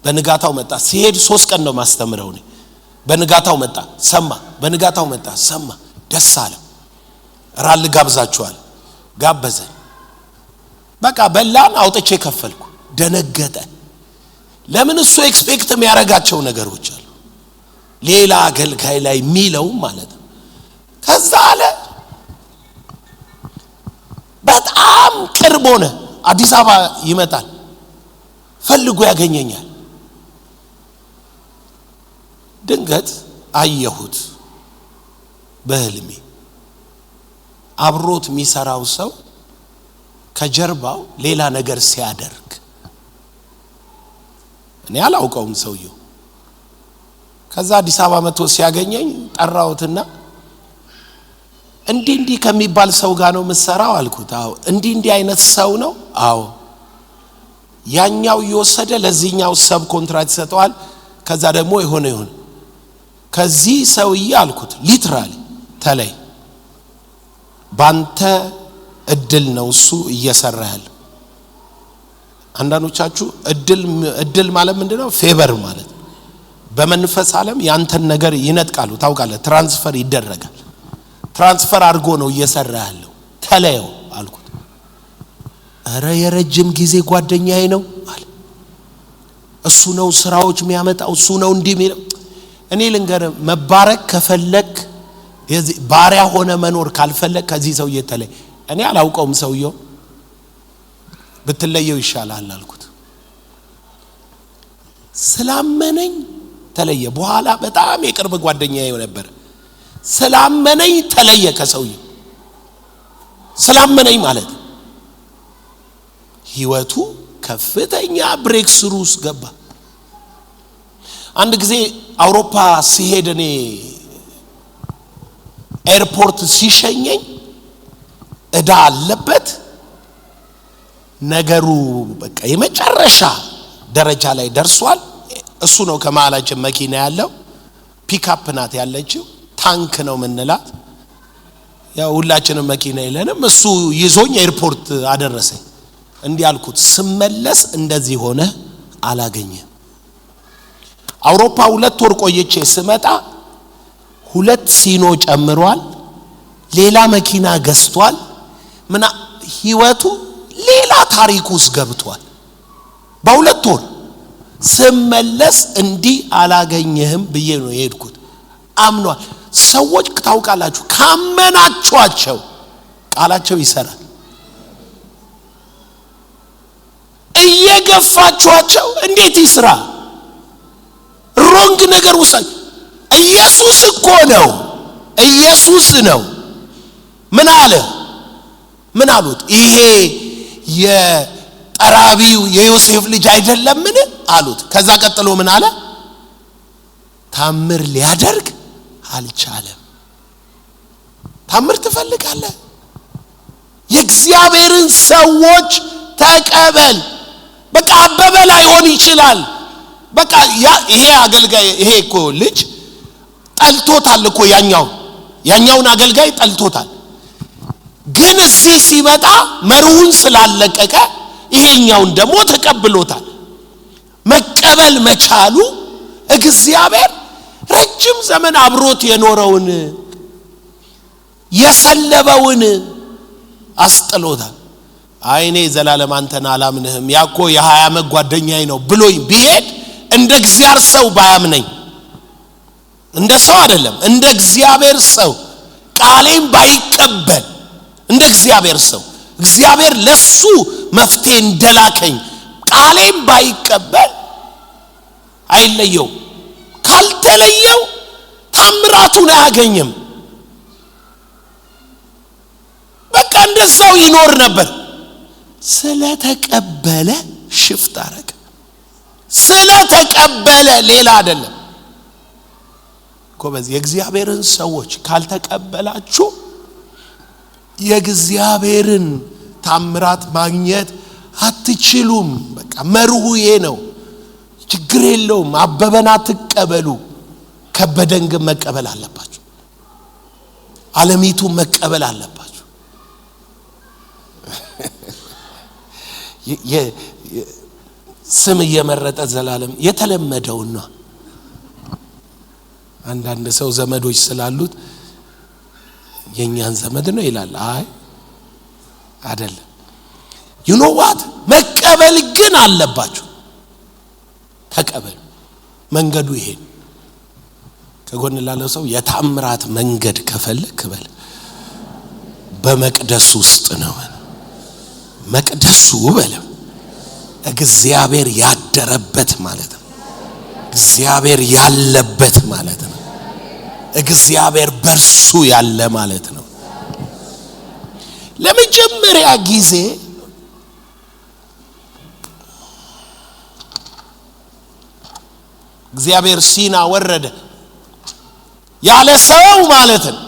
በንጋታው መጣ። ሲሄድ 3 ቀን ነው ማስተምረው እኔ። በንጋታው መጣ፣ ሰማ። በንጋታው መጣ፣ ሰማ። ደስ አለ። ራል ጋብዛችኋል ጋበዘን። በቃ በላን፣ አውጥቼ ከፈልኩ። ደነገጠ። ለምን እሱ ኤክስፔክት የሚያረጋቸው ነገሮች አሉ ሌላ አገልጋይ ላይ ሚለው ማለት ነው። ከዛ አለ በጣም ቅርብ ሆነ። አዲስ አበባ ይመጣል፣ ፈልጎ ያገኘኛል። ድንገት አየሁት በህልሜ። አብሮት የሚሰራው ሰው ከጀርባው ሌላ ነገር ሲያደርግ እኔ አላውቀውም ሰውየው። ከዛ አዲስ አበባ መጥቶ ሲያገኘኝ ጠራውትና እንዲህ ከሚባል ሰው ጋር ነው የምሰራው አልኩት። አዎ። እንዲህ አይነት ሰው ነው? አዎ። ያኛው እየወሰደ ለዚህኛው ሰብ ኮንትራክት ይሰጠዋል። ከዛ ደግሞ ይሆነ ከዚህ ሰውዬ አልኩት ሊትራሊ ተለይ፣ ባንተ እድል ነው እሱ እየሰራ ያለው። አንዳንዶቻችሁ እድል ማለት ምንድነው? ፌቨር ማለት በመንፈስ ዓለም ያንተን ነገር ይነጥቃሉ። ታውቃለህ፣ ትራንስፈር ይደረጋል። ትራንስፈር አድርጎ ነው እየሰራ ያለው። ተለየው አልኩት። አረ የረጅም ጊዜ ጓደኛዬ ነው አለ። እሱ ነው ስራዎች የሚያመጣው፣ እሱ ነው እንዲሚለው። እኔ ልንገር፣ መባረክ ከፈለክ ባሪያ ሆነ መኖር ካልፈለክ ከዚህ ሰውዬ ተለይ። እኔ አላውቀውም ሰውየው፣ ብትለየው ይሻላል አልኩት። ስላመነኝ ተለየ። በኋላ በጣም የቅርብ ጓደኛዬ ነበር። ስላመነኝ ተለየ ከሰውየው። ስላመነኝ ማለት ህይወቱ ከፍተኛ ብሬክ ስሩ ውስጥ ገባ። አንድ ጊዜ አውሮፓ ሲሄድ እኔ ኤርፖርት ሲሸኘኝ እዳ አለበት ነገሩ። በቃ የመጨረሻ ደረጃ ላይ ደርሷል። እሱ ነው ከመሃላችን መኪና ያለው፣ ፒክአፕ ናት ያለችው፣ ታንክ ነው ምንላት። ያው ሁላችንም መኪና የለንም። እሱ ይዞኝ ኤርፖርት አደረሰኝ። እንዲህ አልኩት፣ ስመለስ እንደዚህ ሆነ አላገኘም። አውሮፓ 2 ወር ቆይቼ ስመጣ 2 ሲኖ ጨምሯል፣ ሌላ መኪና ገዝቷል። ህይወቱ ሌላ ታሪክ ውስጥ ገብቷል። በ2 ወር ስመለስ እንዲህ አላገኘህም ብዬ ነው የሄድኩት። አምኗል። ሰዎች ታውቃላችሁ፣ ካመናችኋቸው ቃላቸው ይሰራል። እየገፋችኋቸው እንዴት ይስራ? ሮንግ ነገር ውስጥ ኢየሱስ እኮ ነው፣ ኢየሱስ ነው። ምን አሉት? ይሄ የጠራቢው የዮሴፍ ልጅ አይደለምን አሉት። ከዛ ቀጥሎ ምን አለ? ታምር ሊያደርግ አልቻለም። ታምር ትፈልጋለህ? የእግዚአብሔርን ሰዎች ተቀበል። በቃ አበበ ላይሆን ይችላል። በቃ ይሄ አገልጋይ ይሄ እኮ ልጅ ጠልቶታል እኮ ያኛውን አገልጋይ ጠልቶታል። ግን እዚህ ሲመጣ መርሁን ስላለቀቀ ይሄኛውን ደግሞ ተቀብሎታል። መቀበል መቻሉ እግዚአብሔር ረጅም ዘመን አብሮት የኖረውን የሰለበውን አስጥሎታል። አይኔ ዘላለም አንተን አላምንህም ያኮ የ20 ዓመት ጓደኛዬ ነው ብሎኝ ቢሄድ እንደ እግዚአብሔር ሰው ባያምነኝ፣ እንደ ሰው አይደለም እንደ እግዚአብሔር ሰው ቃሌን ባይቀበል፣ እንደ እግዚአብሔር ሰው እግዚአብሔር ለሱ መፍትሄ እንደላከኝ ቃሌን ባይቀበል አይለየው። ካልተለየው ታምራቱን አያገኝም። በቃ እንደዛው ይኖር ነበር። ስለተቀበለ ሽፍት አረገ። ስለተቀበለ ሌላ አይደለም እኮ። በዚህ የእግዚአብሔርን ሰዎች ካልተቀበላችሁ የእግዚአብሔርን ታምራት ማግኘት አትችሉም። በቃ መርሁ ይሄ ነው። ችግር የለውም። አበበን አትቀበሉ፣ ከበደን ግን መቀበል አለባችሁ። ዓለሚቱ መቀበል አለባችሁ። ስም እየመረጠ ዘላለም የተለመደውና አንዳንድ ሰው ዘመዶች ስላሉት የኛን ዘመድ ነው ይላል። አይ አይደለም። you know what መቀበል ግን አለባችሁ። ተቀበሉ። መንገዱ ይሄ ከጎን ላለው ሰው የታምራት መንገድ ከፈለክ በል በመቅደስ ውስጥ ነው። መቅደሱ በል እግዚአብሔር ያደረበት ማለት ነው። እግዚአብሔር ያለበት ማለት ነው። እግዚአብሔር በርሱ ያለ ማለት ነው። ለመጀመሪያ ጊዜ እግዚአብሔር ሲና ወረደ ያለ ሰው ማለት ነው።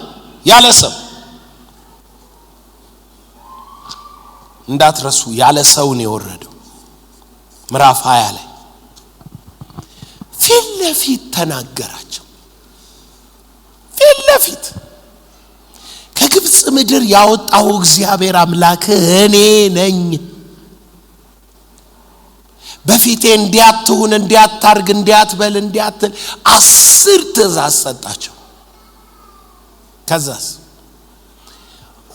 ያለ ሰው እንዳትረሱ፣ ያለ ሰው ነው የወረደው። ምዕራፍ 20 ላይ ፊት ለፊት ተናገራቸው። ፊት ለፊት ከግብጽ ምድር ያወጣው እግዚአብሔር አምላክ እኔ ነኝ። በፊቴ እንዲያትሁን፣ እንዲያታርግ፣ እንዲያትበል፣ እንዲያትል 10 ትእዛዝ ሰጣቸው። ከዛስ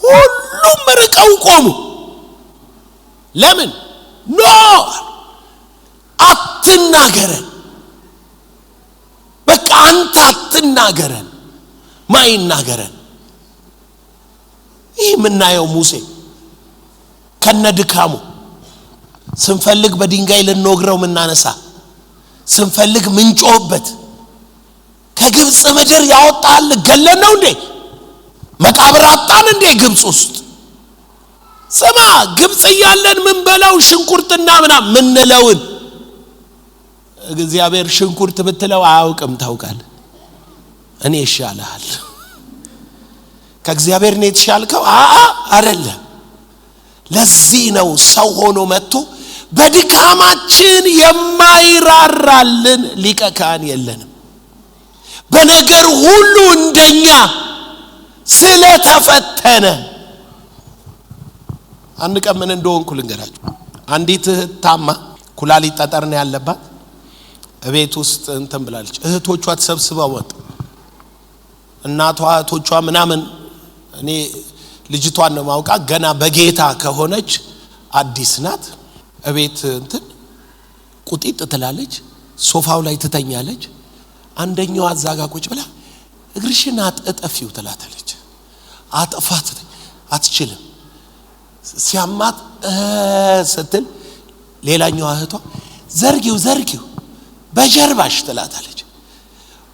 ሁሉም ርቀው ቆሙ። ለምን? ኖ አትናገረን፣ በቃ አንተ አትናገረን። ማይናገረን? ይህ የምናየው ሙሴ ከነድካሙ ስንፈልግ በድንጋይ ልንወግረው ምናነሳ፣ ስንፈልግ ምንጮህበት፣ ከግብጽ ምድር ያወጣል ገለን ነው እንዴ? መቃብር አጣን እንዴ ግብጽ ውስጥ? ስማ ግብጽ ያለን ምን በላው ሽንኩርትና ምናምን ምንለውን እግዚአብሔር ሽንኩርት ብትለው አያውቅም። ታውቃለህ? እኔ ይሻልሃል ከእግዚአብሔር ነው የተሻልከው? አይደለም። ለዚህ ነው ሰው ሆኖ መጥቶ በድካማችን የማይራራልን ሊቀ ካህን የለንም። በነገር ሁሉ እንደኛ ስለተፈተነ። አንድ ቀን ምን እንደሆንኩ ልንገራችሁ። አንዲት ታማ ኩላሊት ጠጠር ነው ያለባት። እቤት ውስጥ እንትን ብላለች። እህቶቿ ተሰብስበው ወጡ። እናቷ እህቶቿ ምናምን እኔ ልጅቷን ነው ማውቃ ገና በጌታ ከሆነች አዲስ ናት። እቤት እንትን ቁጢጥ ትላለች። ሶፋው ላይ ትተኛለች። አንደኛው አዛጋ ቁጭ ብላ እግርሽን አጥጠፊው ትላታለች። አጥፋት አትችልም። ሲያማት ስትል ሌላኛው እህቷ ዘርጊው በጀርባሽ ትላታለች።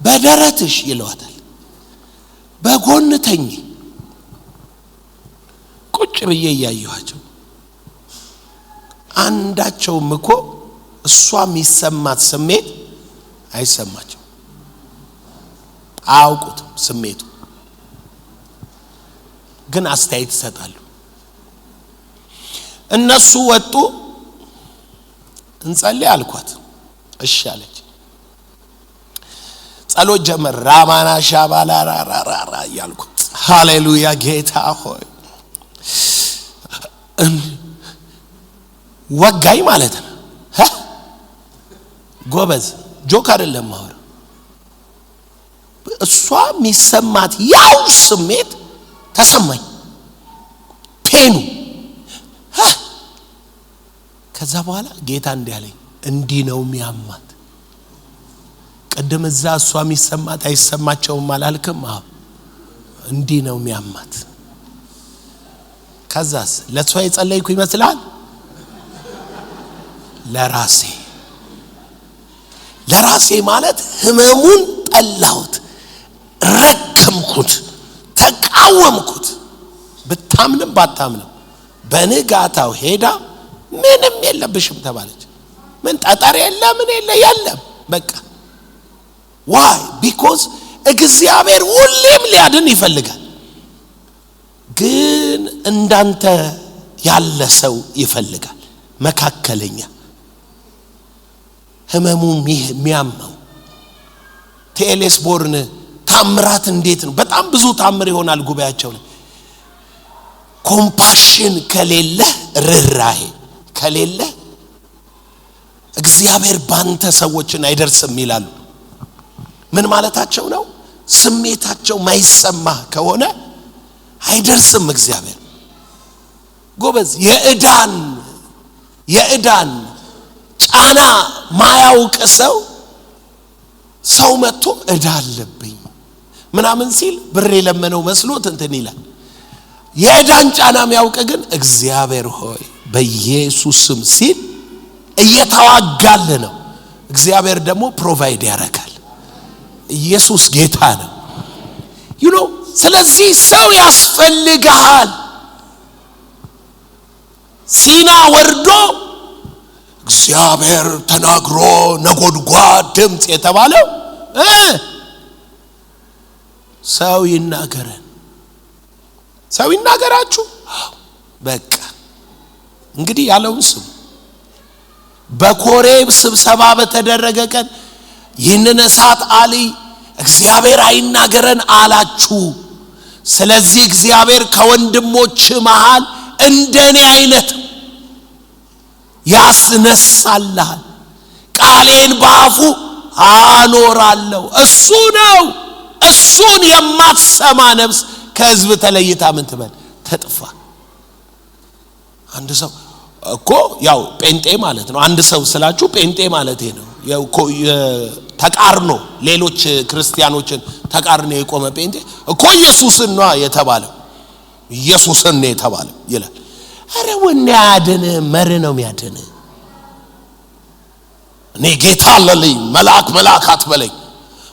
በደረትሽ ይለዋታል። በጎን ተኝ ብዬ ያያያቸው አንዳቸውም እኮ እሷ የሚሰማት ስሜት አይሰማቸው አውቁት ስሜቱ ግን አስተያየት ይሰጣሉ እነሱ ወጡ እንጸልይ አልኳት እሺ አለች ጸሎት ጀመር ራማና ሻባላራራራ ያልኩት ሃሌሉያ ጌታ ሆይ ወጋይ ማለት ነው ጎበዝ ጆክ አይደለም ማወራ እሷ የሚሰማት ያው ስሜት ተሰማኝ ፔኑ ከዛ በኋላ ጌታ እንዲያለኝ እንዲህ ነው የሚያማት ቀደም እዛ እሷ የሚሰማት አይሰማቸውም አላልክም እንዲህ ነው የሚያማት ከዛስ ለሷ የጸለይኩ ይመስላል ለራሴ ማለት ህመሙን ጠላሁት ረከምኩት ተቃወምኩት ብታምንም ባታምንም በንጋታው ሄዳ ምንም የለብሽም ተባለች ምን ጠጠር የለም የለም በቃ why because እግዚአብሔር ሁሌም ሊያድን ይፈልጋል ግን እንዳንተ ያለ ሰው ይፈልጋል መካከለኛ ህመሙ የሚያመው ቴሌስ ቦርን ታምራት እንዴት ነው በጣም ብዙ ታምር ይሆናል ጉባኤያቸው ላይ ኮምፓሽን ከሌለ ርህራሄ ከሌለ እግዚአብሔር ባንተ ሰዎችን አይደርስም ይላሉ ምን ማለታቸው ነው ስሜታቸው ማይሰማ ከሆነ አይደርስም እግዚአብሔር ጎበዝ የእዳን ጫና ማያውቅ ሰው መጥቶ እዳ አለብኝ ምናምን ሲል ብር የለመነው መስሎት እንትን ይላል የእዳን ጫና የሚያውቅ ግን እግዚአብሔር ሆይ በኢየሱስ ስም ሲል እየተዋጋለ ነው እግዚአብሔር ደግሞ ፕሮቫይድ ያደርጋል ኢየሱስ ጌታ ነው ስለዚህ ሰው ያስፈልጋል ሲና ወርዶ እግዚአብሔር ተናግሮ ነጎድጓድ ድምጽ የተባለው ሰው ይናገራችሁ በቃ እንግዲህ ያለውን ስም በኮሬብ ስብሰባ በተደረገ ቀን ይህንን እሳት አልይ እግዚአብሔር አይናገረን አላችሁ ስለዚህ እግዚአብሔር ከወንድሞች መሃል እንደኔ አይነት ያስነሳልሃል ቃሌን በአፉ አኖራለሁ እሱ ነው እሱን የማትሰማ ነፍስ ከህዝብ ተለይታ ምን ትበል ተጥፋ አንድ ሰው እኮ ያው ጴንጤ ማለት ነው አንድ ሰው ስላችሁ ጴንጤ ማለት ነው ያው ተቃርኖ ሌሎች ክርስቲያኖችን ተቃርኖ የቆመ ጴንጤ እኮ ኢየሱስን ነው የተባለው ኢየሱስን ነው የተባለው ይላል አረ ወኔ ያድን መር ነው የሚያድን እኔ ጌታ አለልኝ መልአክ አትበለኝ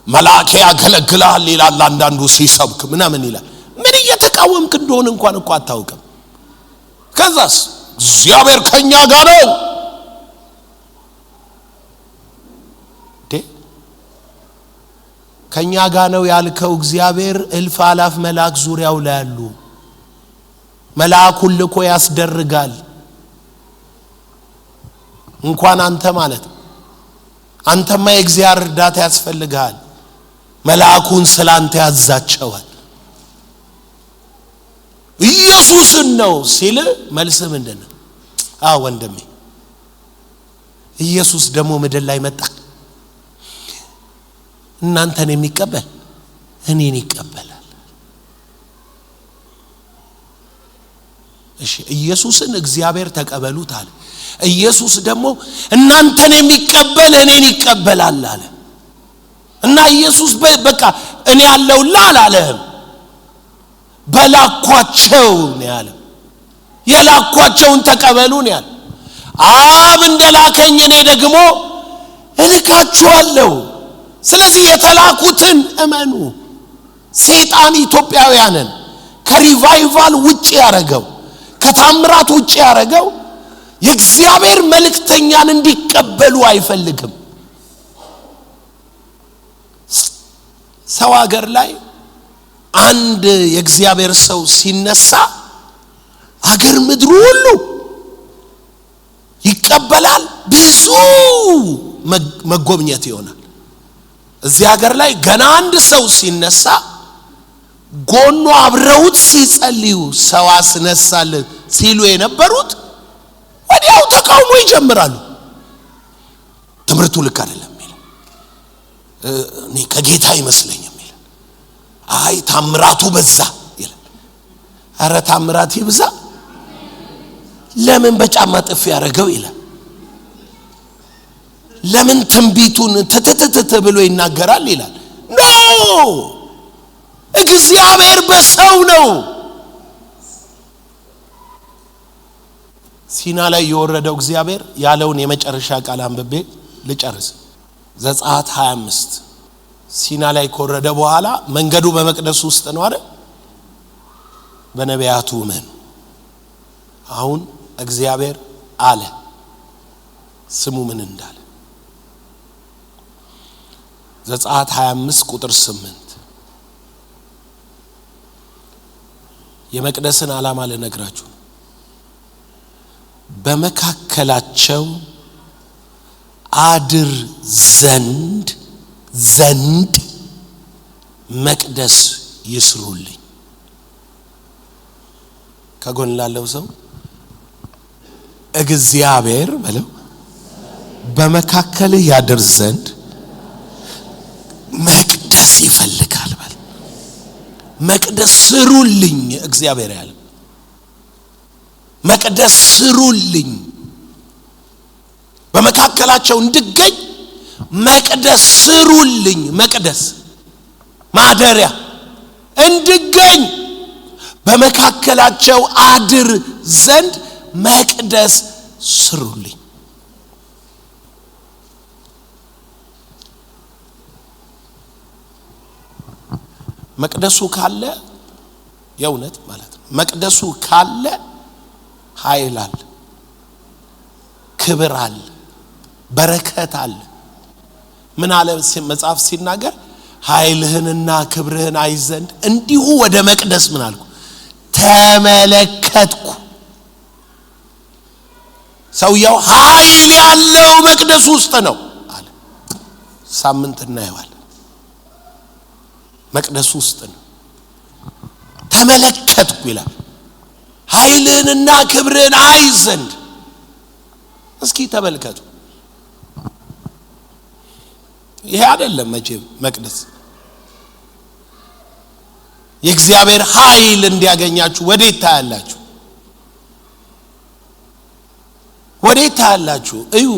መልአክ ያገለግላል ይላል አንዳንዱ ሲሰብክ ምናምን ይላል ምን እየተቃወምክ እንደሆነ እንኳን እኮ አታውቅም ከዛስ እግዚአብሔር ከኛ ጋር ነው ከኛ ጋር ነው ያልከው እግዚአብሔር እልፍ አላፍ መልአክ ዙሪያው ላይ ያሉ መልአኩን ልኮ ያስደርጋል እንኳን አንተ ማለት አንተማ የእግዚአብሔር እርዳታ ያስፈልጋል መልአኩን ስላንተ ያዛቸዋል ኢየሱስን ነው ሲል መልስ ምንድነው ወንድሜ ኢየሱስ ደግሞ ምድር ላይ መጣ እናንተን የሚቀበል እኔን ይቀበላል እሺ ኢየሱስን እግዚአብሔር ተቀበሉት አለ ኢየሱስ ደግሞ እናንተን የሚቀበል እኔን ይቀበላል አለ እና ኢየሱስ በቃ እኔ ያለውላ አላለህም በላኳቸው ነው ያለው የላኳቸውን ተቀበሉ ነው ያለው አብ እንደላከኝ እኔ ደግሞ እልካችኋለሁ ስለዚህ የተላኩትን እመኑ ሰይጣን ኢትዮጵያውያንን ከሪቫይቫል ውጪ ያረገው ከታምራት ውጪ ያረጋው የእግዚአብሔር መልእክተኛን እንዲቀበሉ አይፈልግም። ሰው ሀገር ላይ አንድ የእግዚአብሔር ሰው ሲነሳ አገር ምድሩ ሁሉ ይቀበላል። ብዙ መጎብኘት ይሆናል። እዚህ ሀገር ላይ ገና አንድ ሰው ሲነሳ ጎኑ አብረውት ሲጸልዩ ሰው አስነሳልን ሲሉ የነበሩት ወዲያው ተቃውሞ ይጀምራሉ። ትምህርቱ ልክ አይደለም ይላል። እኔ ከጌታ ይመስለኛል ይላል። አይ ታምራቱ በዛ ይላል። አረ ታምራት ይብዛ፣ ለምን በጫማ ጥፍ ያረጋው ይላል። ለምን ትንቢቱን ተተተተ ብሎ ይናገራል ይላል። ኖ እግዚአብሔር በሰው ነው። ሲና ላይ የወረደው እግዚአብሔር ያለውን የመጨረሻ ቃል አንብቤ ልጨርስ። ዘጸአት 25 ሲና ላይ ከወረደ በኋላ መንገዱ በመቅደስ ውስጥ ነው አይደል? በነቢያቱ ምን አሁን እግዚአብሔር አለ። ስሙ ምን እንዳለ ዘጸአት 25 ቁጥር 8 የመቅደስን ዓላማ ልነግራችሁ። በመካከላቸው አድር ዘንድ መቅደስ ይስሩልኝ። ከጎን ላለው ሰው እግዚአብሔር በለው በመካከልህ ያድር ዘንድ መቅደስ ይፈልጋል። በል መቅደስ ስሩልኝ። እግዚአብሔር ያለ መቅደስ ስሩልኝ። በመካከላቸው እንድገኝ መቅደስ ስሩልኝ። መቅደስ ማደሪያ እንድገኝ በመካከላቸው አድር ዘንድ መቅደስ ስሩልኝ። መቅደሱ ካለ የእውነት ማለት ነው። መቅደሱ ካለ ኃይል አለ፣ ክብር አለ፣ በረከት አለ። ምን አለ መጽሐፍ ሲናገር ኃይልህንና ክብርህን አይ ዘንድ እንዲሁ ወደ መቅደስ ምን አልኩ ተመለከትኩ። ሰውየው ኃይል ያለው መቅደስ ውስጥ ነው አለ። ሳምንት እናየዋለን። መቅደስ ውስጥ ነው ተመለከትኩ ይላል። ኃይልህንና ክብርህን አይ ዘንድ እስኪ ተመልከቱ። ይሄ አይደለም መቼም መቅደስ የእግዚአብሔር ኃይል እንዲያገኛችሁ ወዴት ታያላችሁ? ወዴት ታያላችሁ? እዩ።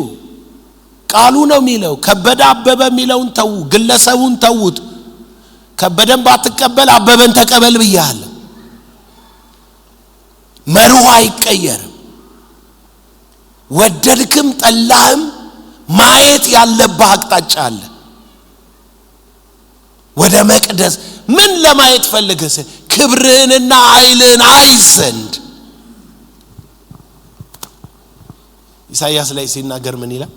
ቃሉ ነው የሚለው። ከበደ አበበ የሚለውን ተው፣ ግለሰቡን ተውት። ከበደን ባትቀበል አበበን ተቀበል ብያለሁ። መርሁ አይቀየርም። ወደድክም ጠላህም ማየት ያለብህ አቅጣጫ አለ። ወደ መቅደስ ምን ለማየት ፈልገህ? ክብርህንና ኃይልህን አይ ዘንድ። ኢሳይያስ ላይ ሲናገር ምን ይላል?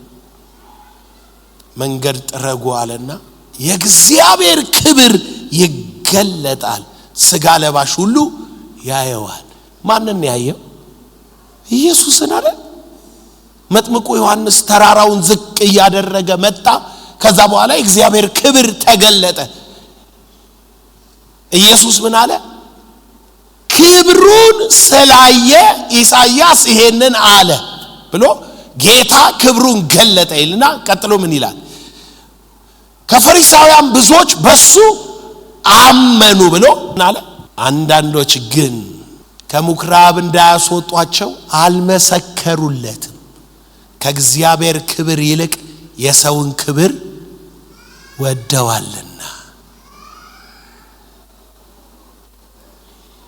መንገድ ጥረጉ አለና የእግዚአብሔር ክብር ይገለጣል፣ ስጋ ለባሽ ሁሉ ያየዋል። ማንን ያየው? ኢየሱስን አይደል? መጥምቁ ዮሐንስ ተራራውን ዝቅ እያደረገ መጣ። ከዛ በኋላ የእግዚአብሔር ክብር ተገለጠ። ኢየሱስ ምን አለ? ክብሩን ስላየ ኢሳይያስ ይሄንን አለ ብሎ ጌታ ክብሩን ገለጠ ይልና ቀጥሎ ምን ይላል? ከፈሪሳውያን ብዙዎች በሱ አመኑ ብሎ አለ። አንዳንዶች ግን ከምኩራብ እንዳያስወጧቸው አልመሰከሩለትም። ከእግዚአብሔር ክብር ይልቅ የሰውን ክብር ወደዋልና